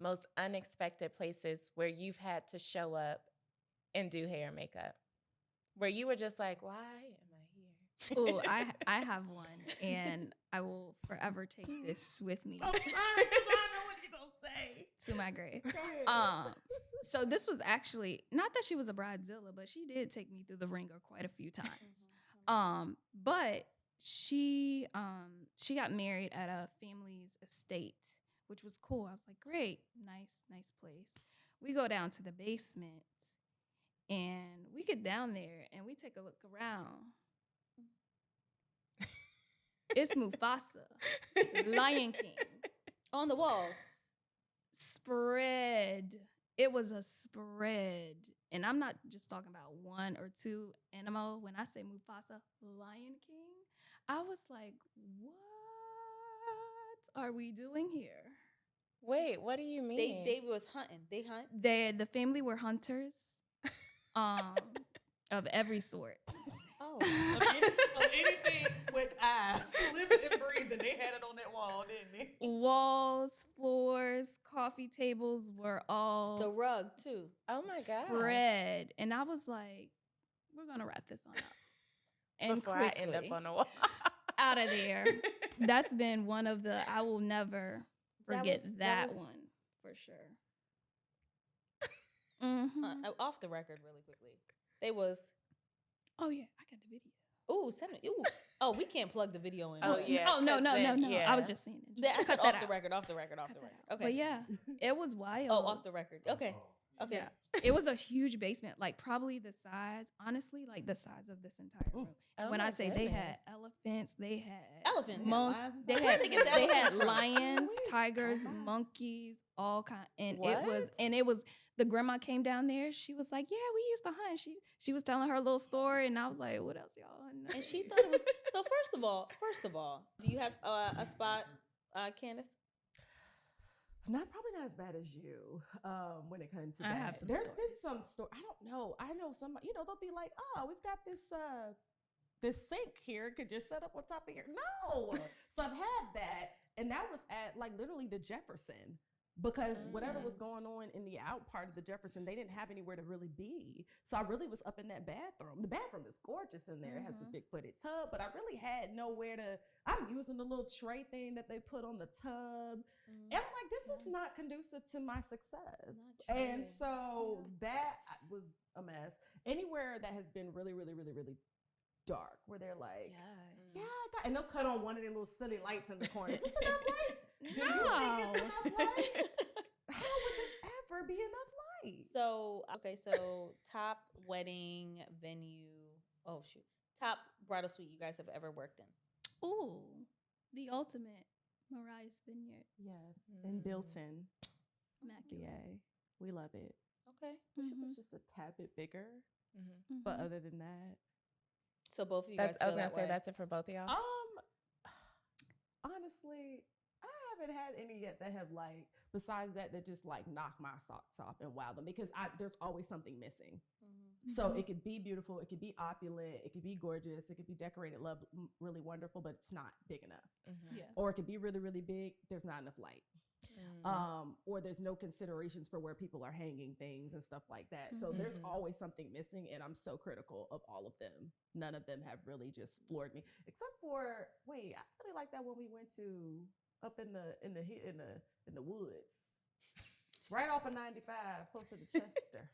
[SPEAKER 1] most unexpected places where you've had to show up and do hair and makeup? Where you were just like, why am I here?
[SPEAKER 2] Oh, I have one, and I will forever take this with me
[SPEAKER 3] I'm sorry, because I know what you're going to say.
[SPEAKER 2] to my grave.
[SPEAKER 3] Go ahead.
[SPEAKER 2] So this was actually not that she was a bridezilla, but she did take me through the ringer quite a few times. But she got married at a family's estate, which was cool. I was like, great, nice place. We go down to the basement, and we get down there, and we take a look around. It's Mufasa, Lion King.
[SPEAKER 4] On the wall.
[SPEAKER 2] Spread. It was a spread. And I'm not just talking about one or two animal. When I say Mufasa, Lion King, I was like, what are we doing here?
[SPEAKER 1] Wait, what do you mean?
[SPEAKER 4] They was hunting. They hunt.
[SPEAKER 2] The family were hunters of every sort.
[SPEAKER 4] Oh.
[SPEAKER 3] Of anything with eyes, living and breathing, they had it on that wall, didn't they?
[SPEAKER 2] Walls, floors, coffee tables were all
[SPEAKER 4] The rug too.
[SPEAKER 1] Oh my god.
[SPEAKER 2] spread. And I was like, we're going to wrap this on up. And
[SPEAKER 1] Before
[SPEAKER 2] quickly,
[SPEAKER 1] I end up on the wall.
[SPEAKER 2] out of there. That's been one of the, I will never forget that
[SPEAKER 4] was-
[SPEAKER 2] one for sure. Mhm.
[SPEAKER 4] Off the record, really quickly. They was.
[SPEAKER 2] Oh, yeah, I got the video.
[SPEAKER 4] Ooh, send it. Ooh. Oh, we can't plug the video in.
[SPEAKER 1] Oh,
[SPEAKER 4] right?
[SPEAKER 1] yeah.
[SPEAKER 2] Oh, no.
[SPEAKER 1] 'cause then-
[SPEAKER 2] I
[SPEAKER 1] yeah.
[SPEAKER 2] was just saying it.
[SPEAKER 4] I said
[SPEAKER 2] Cut that
[SPEAKER 4] off the
[SPEAKER 2] out.
[SPEAKER 4] record. Off the record.
[SPEAKER 2] Cut that out.
[SPEAKER 4] Okay.
[SPEAKER 2] But yeah, it was wild.
[SPEAKER 4] Oh, off the record. Okay. Okay.
[SPEAKER 2] Yeah. It was a huge basement, like probably the size, honestly, like the size of this entire room.
[SPEAKER 1] Oh
[SPEAKER 2] When
[SPEAKER 1] my
[SPEAKER 2] I say they had
[SPEAKER 1] goodness.
[SPEAKER 2] elephants, they had
[SPEAKER 4] Elephants.
[SPEAKER 2] they
[SPEAKER 4] Where'd
[SPEAKER 2] had
[SPEAKER 4] they get the
[SPEAKER 2] they had
[SPEAKER 4] elephants from?
[SPEAKER 2] lions, tigers,
[SPEAKER 3] Oh, my.
[SPEAKER 2] monkeys, all kind. And
[SPEAKER 1] What?
[SPEAKER 2] it was the grandma came down there. She was like, "Yeah, we used to hunt." She was telling her little story, and I was like, "What else, y'all?" And
[SPEAKER 4] And she thought it was so. First of all, do you have a spot, Candice?
[SPEAKER 3] Probably not as bad as you when it comes to
[SPEAKER 2] I
[SPEAKER 3] that.
[SPEAKER 2] have some
[SPEAKER 3] There's
[SPEAKER 2] stories.
[SPEAKER 3] been some story. I don't know. I know some. They'll be like, "Oh, we've got this sink here. Could you set up on top of here?" No. So I've had that, and that was at like literally the Jefferson. Because whatever was going on in the out part of the Jefferson, they didn't have anywhere to really be. So I really was up in that bathroom. The bathroom is gorgeous in there. It has the big footed tub, but I really had nowhere to. I'm using the little tray thing that they put on the tub. And I'm like, this is not conducive to my success. And so that was a mess. Anywhere that has been really, really, really, really dark, where they're like, and they'll cut on one of their little silly lights in the corner. Is this enough light? Do you think it's enough light? How would this ever be enough light?
[SPEAKER 4] So top wedding venue. Oh shoot, top bridal suite you guys have ever worked in.
[SPEAKER 2] Ooh, the ultimate Mariah's Vineyards.
[SPEAKER 3] Yes, in Bilton,
[SPEAKER 2] Immaculate.
[SPEAKER 3] PA. We love it.
[SPEAKER 4] Okay.
[SPEAKER 3] Wish it was just a tad bit bigger,
[SPEAKER 2] Mm-hmm.
[SPEAKER 3] but other than that,
[SPEAKER 4] So both of you guys.
[SPEAKER 1] I was
[SPEAKER 4] feel
[SPEAKER 1] gonna
[SPEAKER 4] that
[SPEAKER 1] say
[SPEAKER 4] way?
[SPEAKER 1] that's it for both of y'all.
[SPEAKER 3] honestly, I haven't had any yet that have like, besides that just like knock my socks off and wow them, because there's always something missing. So it could be beautiful, it could be opulent, it could be gorgeous, it could be decorated, really wonderful, but it's not big enough.
[SPEAKER 2] Yeah.
[SPEAKER 3] Or it could be really, really big, there's not enough light. Or there's no considerations for where people are hanging things and stuff like that. So there's always something missing, and I'm so critical of all of them. None of them have really just floored me, except for I really like that one we went to up in the woods, right off of 95, close to the Chester.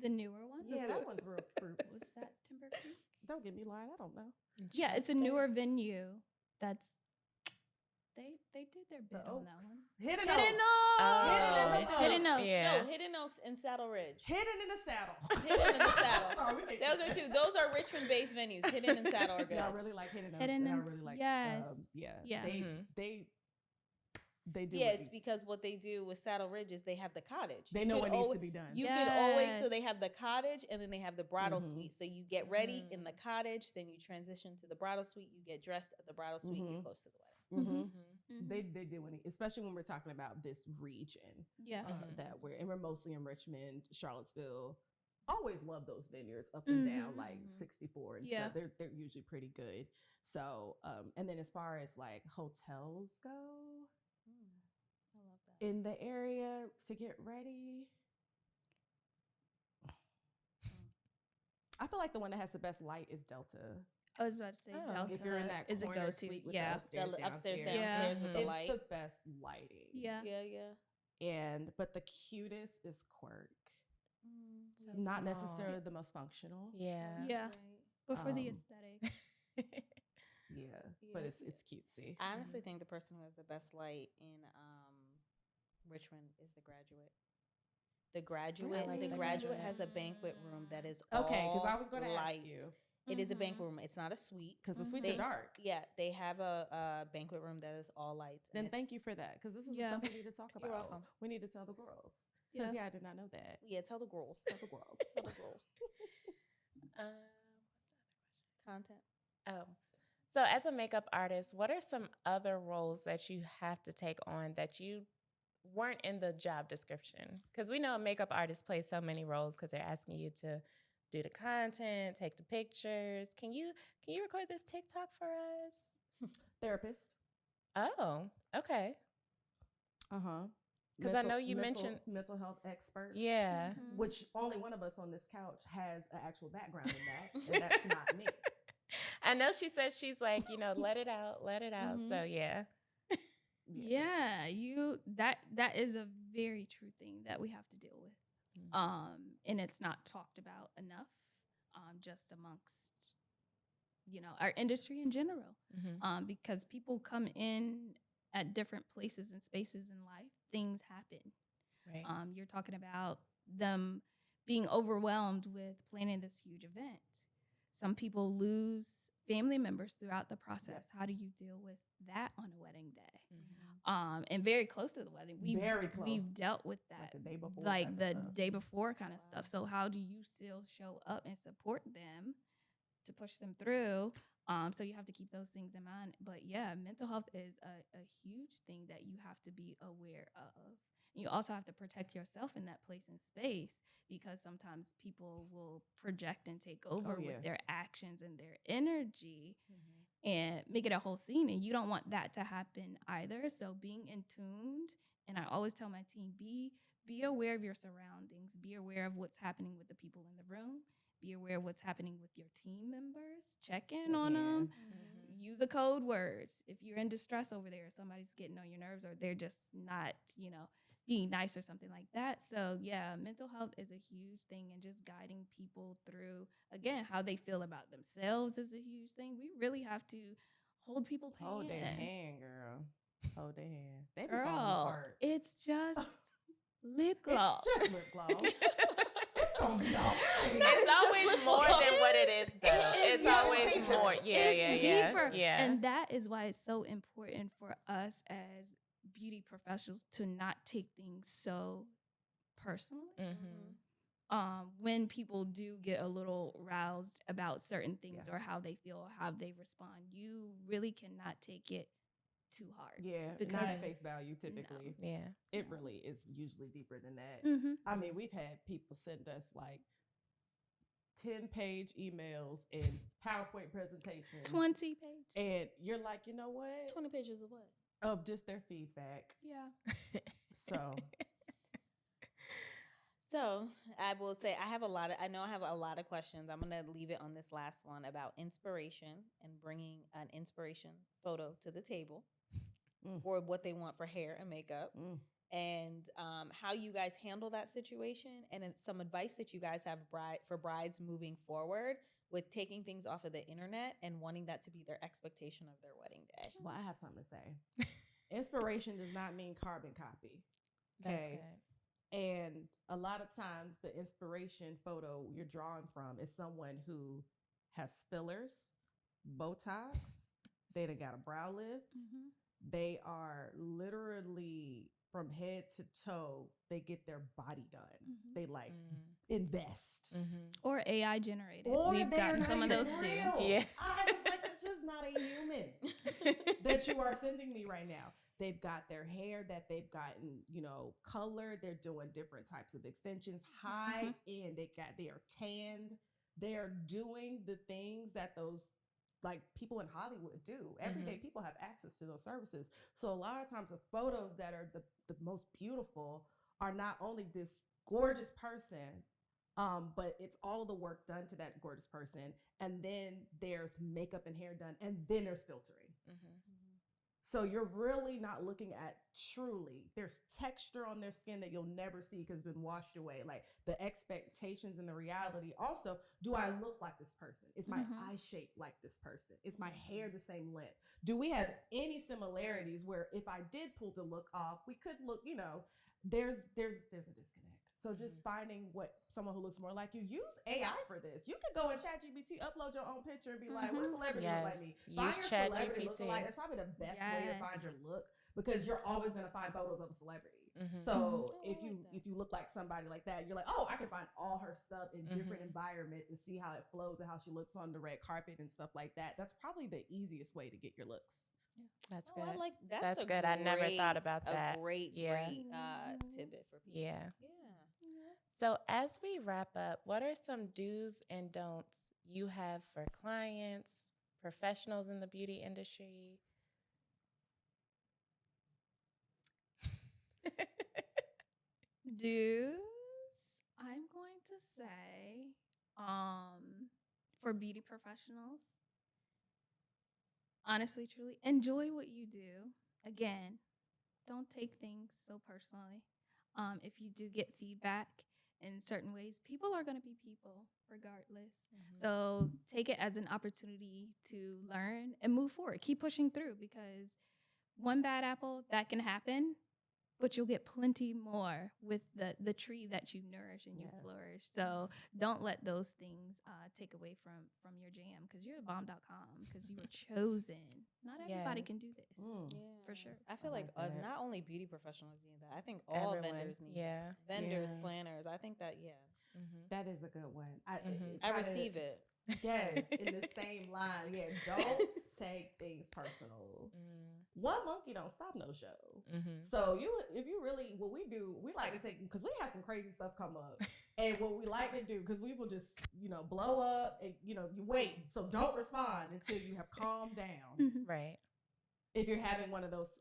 [SPEAKER 2] The newer one?
[SPEAKER 3] Yeah, that one's real cute.
[SPEAKER 2] Was that Timber Creek?
[SPEAKER 3] Don't get me lying, I don't know.
[SPEAKER 2] Yeah, it's a newer venue. That's they did their
[SPEAKER 3] The
[SPEAKER 2] bit on
[SPEAKER 3] Oaks.
[SPEAKER 2] that one.
[SPEAKER 3] Hidden
[SPEAKER 2] Hidden
[SPEAKER 3] Oaks.
[SPEAKER 2] Oaks. Hidden Oaks.
[SPEAKER 1] Yeah.
[SPEAKER 4] No, Hidden Oaks and Saddle Ridge.
[SPEAKER 3] Hidden in the Saddle.
[SPEAKER 4] Hidden in the Saddle.
[SPEAKER 3] Sorry,
[SPEAKER 4] Those are two. Those are Richmond-based venues. Hidden and Saddle are good.
[SPEAKER 3] Yeah, I really like Hidden Oaks.
[SPEAKER 2] Hidden
[SPEAKER 3] and I
[SPEAKER 2] Oaks,
[SPEAKER 3] really like
[SPEAKER 2] yes.
[SPEAKER 3] yeah. They do.
[SPEAKER 4] Yeah,
[SPEAKER 3] what
[SPEAKER 4] it's because what they do with Saddle Ridge is they have the cottage.
[SPEAKER 3] they know what needs to be done.
[SPEAKER 4] You could always, so they
[SPEAKER 2] Yes.
[SPEAKER 4] have the cottage and then they have the bradal suite. So you get ready in the cottage, then you transition to the bridal suite, you get dressed at the bridal suite, you close to the wedding.
[SPEAKER 3] They do especially when we're talking about this region.
[SPEAKER 2] Yeah.
[SPEAKER 3] That we're mostly in Richmond, Charlottesville. Always love those vineyards up and down like 64 and
[SPEAKER 2] Yeah.
[SPEAKER 3] stuff. They're usually pretty good. So and then as far as like hotels go
[SPEAKER 4] I love that.
[SPEAKER 3] in the area to get ready, I feel like the one that has the best light is Delta.
[SPEAKER 2] I was about to say Delta
[SPEAKER 3] If you're in that
[SPEAKER 2] is a
[SPEAKER 3] corner
[SPEAKER 2] go-to.
[SPEAKER 3] suite with
[SPEAKER 2] Yeah.
[SPEAKER 3] the upstairs,
[SPEAKER 4] Upstairs,
[SPEAKER 3] downstairs,
[SPEAKER 4] downstairs with the
[SPEAKER 3] it's
[SPEAKER 4] light.
[SPEAKER 3] the best lighting.
[SPEAKER 2] Yeah.
[SPEAKER 4] Yeah.
[SPEAKER 3] But the cutest is Quirk.
[SPEAKER 1] So
[SPEAKER 3] Not
[SPEAKER 1] small.
[SPEAKER 3] necessarily the most functional.
[SPEAKER 1] Yeah.
[SPEAKER 2] Yeah. But for the
[SPEAKER 3] Um,
[SPEAKER 2] aesthetic.
[SPEAKER 3] Yeah, but
[SPEAKER 4] Yeah.
[SPEAKER 3] it's cutesy.
[SPEAKER 4] I honestly think the person who has the best light in Richmond is the Graduate. The Graduate,
[SPEAKER 3] like
[SPEAKER 4] the
[SPEAKER 3] the
[SPEAKER 4] Graduate
[SPEAKER 3] Graduate.
[SPEAKER 4] has a banquet room that is
[SPEAKER 3] Okay, because I
[SPEAKER 4] all
[SPEAKER 3] was going to ask
[SPEAKER 4] lights.
[SPEAKER 3] you
[SPEAKER 4] It is a banquet room. It's not a suite.
[SPEAKER 3] because the suites
[SPEAKER 4] They-
[SPEAKER 3] are dark.
[SPEAKER 4] Yeah, they have a banquet room that is all lights. and
[SPEAKER 3] Then
[SPEAKER 4] it's-
[SPEAKER 3] thank you for that, because this is
[SPEAKER 2] Yeah.
[SPEAKER 3] the stuff we need to talk about.
[SPEAKER 4] You're welcome.
[SPEAKER 3] We need to tell the girls.
[SPEAKER 2] Yeah.
[SPEAKER 3] Because I did not know that.
[SPEAKER 4] Yeah, tell the girls.
[SPEAKER 3] Tell the girls.
[SPEAKER 4] Tell the girls. Content.
[SPEAKER 1] Oh, so as a makeup artist, what are some other roles that you have to take on that you weren't in the job description? Because we know a makeup artist plays so many roles because they're asking you to do the content, take the pictures. Can you record this TikTok for us?
[SPEAKER 3] Therapist.
[SPEAKER 1] Oh, okay.
[SPEAKER 3] Uh-huh.
[SPEAKER 1] 'Cause I know you mentioned-
[SPEAKER 3] mental health expert.
[SPEAKER 1] Yeah.
[SPEAKER 3] Which only one of us on this couch has an actual background in that, and that's not me.
[SPEAKER 1] I know she said she's like, let it out. So yeah.
[SPEAKER 2] Yeah, that is a very true thing that we have to deal with. And it's not talked about enough, just amongst, our industry in general. Because people come in at different places and spaces in life, things happen.
[SPEAKER 1] Right.
[SPEAKER 2] You're talking about them being overwhelmed with planning this huge event. Some people lose family members throughout the process. How do you deal with that on a wedding day? And very close to the wedding,
[SPEAKER 3] Very close.
[SPEAKER 2] we've dealt with that,
[SPEAKER 3] Like the day before.
[SPEAKER 2] like
[SPEAKER 3] type
[SPEAKER 2] the
[SPEAKER 3] of stuff.
[SPEAKER 2] day before kind of stuff. So how do you still show up and support them to push them through. So you have to keep those things in mind. But yeah, mental health is a huge thing that you have to be aware of. You also have to protect yourself in that place and space, because sometimes people will project and take over
[SPEAKER 3] yeah.
[SPEAKER 2] with their actions and their energy
[SPEAKER 4] Mm-hmm.
[SPEAKER 2] and make it a whole scene. And you don't want that to happen either. So being in tuned, and I always tell my team, be aware of your surroundings, be aware of what's happening with the people in the room, be aware of what's happening with your team members, check in on them,
[SPEAKER 1] Mm-hmm.
[SPEAKER 2] use a code word. If you're in distress over there, somebody's getting on your nerves, or they're just not, being nice or something like that. So yeah, mental health is a huge thing, and just guiding people through, again, how they feel about themselves is a huge thing. We really have to hold people's
[SPEAKER 3] Hold their
[SPEAKER 2] hands.
[SPEAKER 3] hand, girl. Hold their hand. They be falling
[SPEAKER 2] Girl,
[SPEAKER 3] apart.
[SPEAKER 2] it's just lip gloss.
[SPEAKER 3] It's just lip gloss. It's gonna be all right.
[SPEAKER 1] It's always more than what it is, though. It's
[SPEAKER 3] yeah,
[SPEAKER 1] always
[SPEAKER 3] it's
[SPEAKER 1] more.
[SPEAKER 3] deeper.
[SPEAKER 1] Yeah,
[SPEAKER 2] It's
[SPEAKER 1] yeah,
[SPEAKER 2] deeper.
[SPEAKER 1] yeah.
[SPEAKER 2] And that is why it's so important for us as beauty professionals to not take things so personally.
[SPEAKER 1] Mm-hmm.
[SPEAKER 2] When people do get a little roused about certain things,
[SPEAKER 3] Yeah.
[SPEAKER 2] or how they feel or how they respond, you really cannot take it too hard.
[SPEAKER 3] Yeah,
[SPEAKER 2] because
[SPEAKER 3] not at face value typically.
[SPEAKER 1] Yeah.
[SPEAKER 3] It
[SPEAKER 2] No.
[SPEAKER 3] really is usually deeper than that.
[SPEAKER 2] Mm-hmm.
[SPEAKER 3] I mean, we've had people send us like 10-page emails and PowerPoint presentations.
[SPEAKER 2] 20 pages.
[SPEAKER 3] And you're like, you know what?
[SPEAKER 4] 20 pages of what?
[SPEAKER 3] Of just their feedback.
[SPEAKER 2] Yeah.
[SPEAKER 3] So
[SPEAKER 4] So I will say I have a lot of questions. I'm gonna leave it on this last one about inspiration and bringing an inspiration photo to the table for what they want for hair and makeup, and how you guys handle that situation, and then some advice that you guys have for brides moving forward with taking things off of the internet and wanting that to be their expectation of their wedding day.
[SPEAKER 3] well, I have something to say. Inspiration does not mean carbon copy.
[SPEAKER 1] That's
[SPEAKER 3] Okay.
[SPEAKER 1] good.
[SPEAKER 3] And a lot of times the inspiration photo you're drawing from is someone who has fillers, Botox, they done got a brow lift.
[SPEAKER 2] Mm-hmm.
[SPEAKER 3] They are literally from head to toe, they get their body done.
[SPEAKER 2] Mhm.
[SPEAKER 3] They like
[SPEAKER 1] Mm-hmm.
[SPEAKER 3] invest.
[SPEAKER 1] Mm-hmm.
[SPEAKER 2] Or AI generated.
[SPEAKER 3] Or
[SPEAKER 2] We've
[SPEAKER 3] they're
[SPEAKER 2] gotten
[SPEAKER 3] not
[SPEAKER 2] some of
[SPEAKER 3] even
[SPEAKER 2] those too.
[SPEAKER 3] real.
[SPEAKER 1] Yeah.
[SPEAKER 3] I was like, this is not a human that you are sending me right now. They've got their hair that they've gotten, colored. They're doing different types of extensions, high end. They are tanned. They're doing the things that those like people in Hollywood do. Everyday people have access to those services. So a lot of times the photos that are the most beautiful are not only this gorgeous person, but it's all of the work done to that gorgeous person. And then there's makeup and hair done. And then there's filtering.
[SPEAKER 1] Mm-hmm.
[SPEAKER 3] So you're really not looking at there's texture on their skin that you'll never see because it's been washed away. Like the expectations and the reality. Also, do I look like this person? Is my eye shape like this person? Is my hair the same length? Do we have any similarities where if I did pull the look off, we could look, there's a disconnect. So just finding someone who looks more like you. Use AI for this. You could go in ChatGPT, upload your own picture, and be like, "What celebrity look like me?" Find
[SPEAKER 1] Use
[SPEAKER 3] your celebrity
[SPEAKER 1] ChatGPT.
[SPEAKER 3] lookalike. That's probably the best way to find your look, because you're always going to find photos of a celebrity.
[SPEAKER 1] Mm-hmm.
[SPEAKER 3] So
[SPEAKER 4] Oh, I like that.
[SPEAKER 3] if you look like somebody like that, you're like, "Oh, I can find all her stuff in different environments and see how it flows and how she looks on the red carpet and stuff like that." That's probably the easiest way to get your looks.
[SPEAKER 1] That's
[SPEAKER 4] Oh,
[SPEAKER 1] good.
[SPEAKER 4] I like
[SPEAKER 1] That's
[SPEAKER 4] a
[SPEAKER 1] good. I never thought about
[SPEAKER 4] a
[SPEAKER 1] that.
[SPEAKER 4] Great,
[SPEAKER 1] Yeah.
[SPEAKER 4] great tidbit for people.
[SPEAKER 1] Yeah.
[SPEAKER 4] Yeah.
[SPEAKER 1] So as we wrap up, what are some do's and don'ts you have for clients, professionals in the beauty industry?
[SPEAKER 2] Do's, I'm going to say, for beauty professionals, honestly, truly, enjoy what you do. Again, don't take things so personally. If you do get feedback in certain ways, people are going to be people regardless. So take it as an opportunity to learn and move forward. Keep pushing through, because one bad apple, that can happen, but you'll get plenty more with the tree that you nourish and you flourish. So don't let those things take away from your jam, because you're bomb.com, because you were chosen. Not everybody can do this. For sure.
[SPEAKER 4] I feel
[SPEAKER 3] I
[SPEAKER 4] like
[SPEAKER 3] like that.
[SPEAKER 4] not only beauty professionals need that. I think all
[SPEAKER 1] Everyone.
[SPEAKER 4] vendors need
[SPEAKER 1] Yeah.
[SPEAKER 4] that. Vendors,
[SPEAKER 3] Yeah.
[SPEAKER 4] planners. I think that,
[SPEAKER 3] That is a good one.
[SPEAKER 4] I receive it.
[SPEAKER 3] Yes, in the same line. Yeah, don't take things personal. One monkey don't stop no show. So if you really, what we do, we like to take, because we have some crazy stuff come up. And what we like to do, because we will just, blow up and, you wait. So don't respond until you have calmed down.
[SPEAKER 1] Right.
[SPEAKER 3] If you're having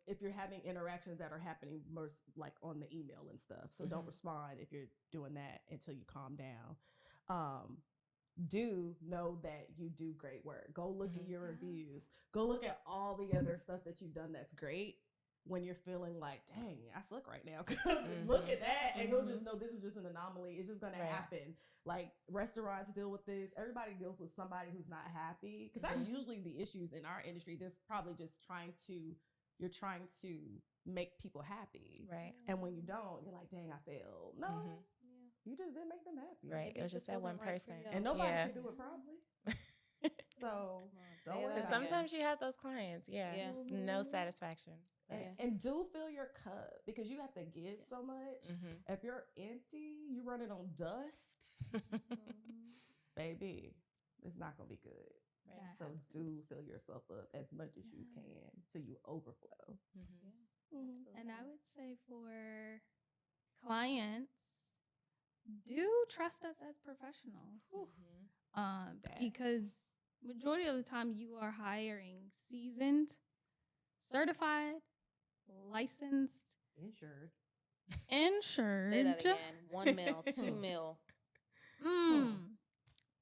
[SPEAKER 3] if you're having interactions that are happening most like on the email and stuff. So don't respond if you're doing that until you calm down. Do know that you do great work. Go look at your reviews. Go look at all the other stuff that you've done that's great. When you're feeling like, dang, I suck right now. Look at that, and you'll just know this is just an anomaly. It's just gonna happen. Like restaurants deal with this. Everybody deals with somebody who's not happy, because that's usually the issues in our industry. There's probably just you're trying to make people happy,
[SPEAKER 1] right?
[SPEAKER 3] And when you don't, you're like, dang, I failed. No. You just didn't make them happy.
[SPEAKER 1] Right. It was just that one person.
[SPEAKER 3] And nobody can do it probably. So
[SPEAKER 1] sometimes you have those clients. Yeah. It's no satisfaction.
[SPEAKER 3] And do fill your cup, because you have to give so much. If you're empty, you running on dust, baby, it's not going to be good. Right. So do fill yourself up as much as you can till you overflow.
[SPEAKER 2] And I would say for clients, do trust us as professionals. Because majority of the time you are hiring seasoned, certified, licensed, insured.
[SPEAKER 4] Say that again. 1 mil, 2 mil.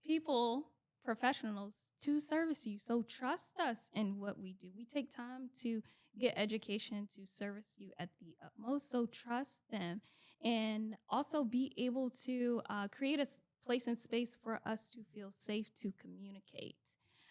[SPEAKER 2] People, professionals to service you. So trust us in what we do. We take time to get education to service you at the utmost. So trust them. And also be able to create a place and space for us to feel safe to communicate.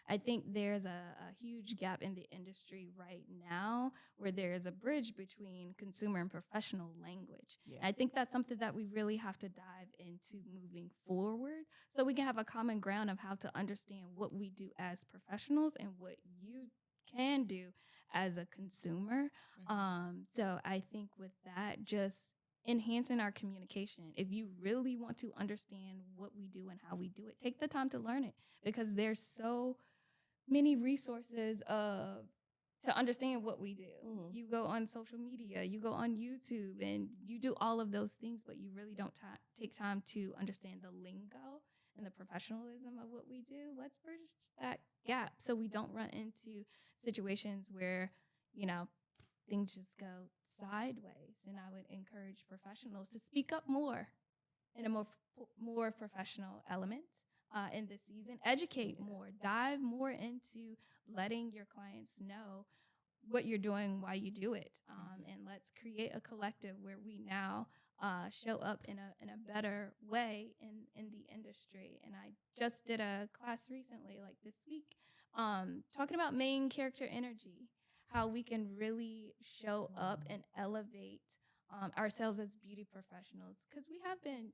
[SPEAKER 2] I think there's a huge gap in the industry right now where there is a bridge between consumer and professional language. And I think that's something that we really have to dive into moving forward, so we can have a common ground of how to understand what we do as professionals and what you can do as a consumer. So I think with that, just enhancing our communication. If you really want to understand what we do and how we do it, take the time to learn it, because there's so many resources to understand what we do. You go on social media, you go on YouTube, and you do all of those things, but you really don't take time to understand the lingo and the professionalism of what we do. Let's bridge that gap so we don't run into situations where, things just go sideways. And I would encourage professionals to speak up more in a more professional element in this season. Educate more, dive more into letting your clients know what you're doing, why you do it, and let's create a collective where we now show up in a better way in the industry. And I just did a class recently, like this week, talking about main character energy, how we can really show up and elevate ourselves as beauty professionals, because we have been,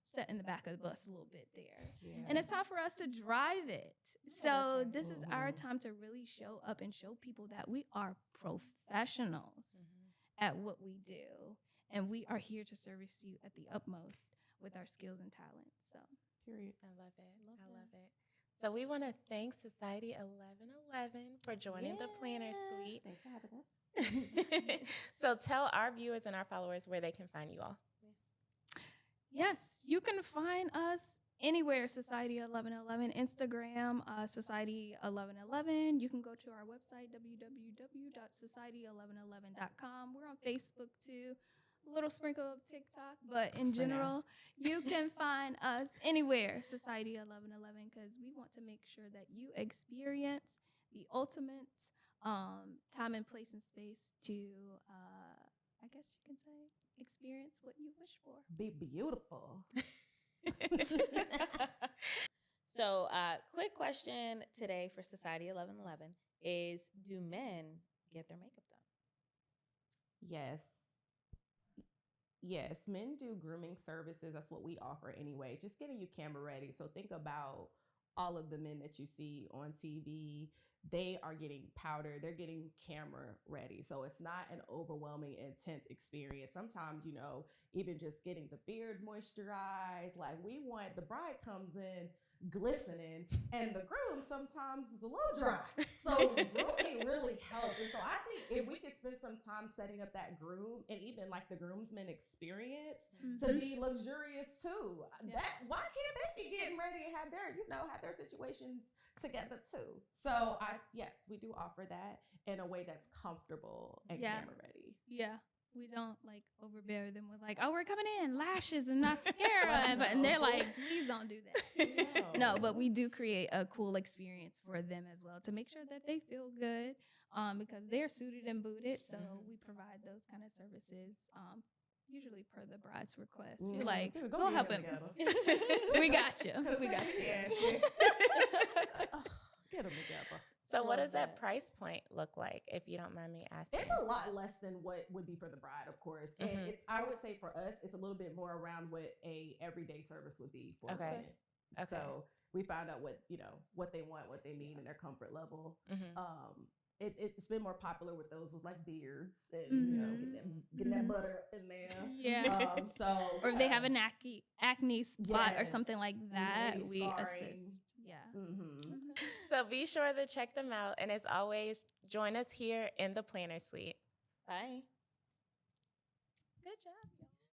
[SPEAKER 2] set in the back of the bus a little bit there. And it's time for us to drive it. So this is our time to really show up and show people that we are professionals at what we do. And we are here to service you at the utmost with our skills and talents. So,
[SPEAKER 3] period.
[SPEAKER 1] I love it. I love it. So we want to thank Society 1111 for joining the Planner Suite.
[SPEAKER 3] Thanks for having us.
[SPEAKER 1] So tell our viewers and our followers where they can find you all.
[SPEAKER 2] Yes, you can find us anywhere, Society 1111, Instagram, Society 1111. You can go to our website, www.society1111.com. We're on Facebook too. A little sprinkle of TikTok, but in general, you can find us anywhere, Society 1111, because we want to make sure that you experience the ultimate time and place and space to, I guess you can say, experience what you wish for.
[SPEAKER 3] Be beautiful.
[SPEAKER 4] So, quick question today for Society 1111 is, do men get their makeup done?
[SPEAKER 3] Yes, men do grooming services. That's what we offer anyway. Just getting you camera ready. So think about all of the men that you see on TV. They are getting powder. They're getting camera ready. So it's not an overwhelming, intense experience. Sometimes, even just getting the beard moisturized. Like the bride comes in glistening, and the groom sometimes is a little dry. So grooming really helps. And so I think if we could spend some time setting up that groom and even like the groomsmen experience to be luxurious too.
[SPEAKER 2] Yeah.
[SPEAKER 3] That why can't they be getting ready and have their situations together too? So yes, we do offer that in a way that's comfortable and camera ready.
[SPEAKER 2] Yeah. We don't like overbear them with like, oh, we're coming in, lashes and mascara. And they're like, please don't do that. No, but we do create a cool experience for them as well to make sure that they feel good because they're suited and booted. So we provide those kind of services usually per the bride's request. You're like, go help him. We got you. We got you.
[SPEAKER 3] Get them together.
[SPEAKER 1] So what does that price point look like, if you don't mind me asking?
[SPEAKER 3] It's a lot less than what would be for the bride, of course. And I would say for us, it's a little bit more around what a everyday service would be for women. Okay. So we found out what they want, what they need, and their comfort level. It's been more popular with those with like beards and getting that butter up in there.
[SPEAKER 2] Yeah. Or if they have an acne spot or something like that, we assist. Yeah.
[SPEAKER 1] So be sure to check them out. And as always, join us here in the Planner Suite.
[SPEAKER 4] Bye.
[SPEAKER 1] Good job.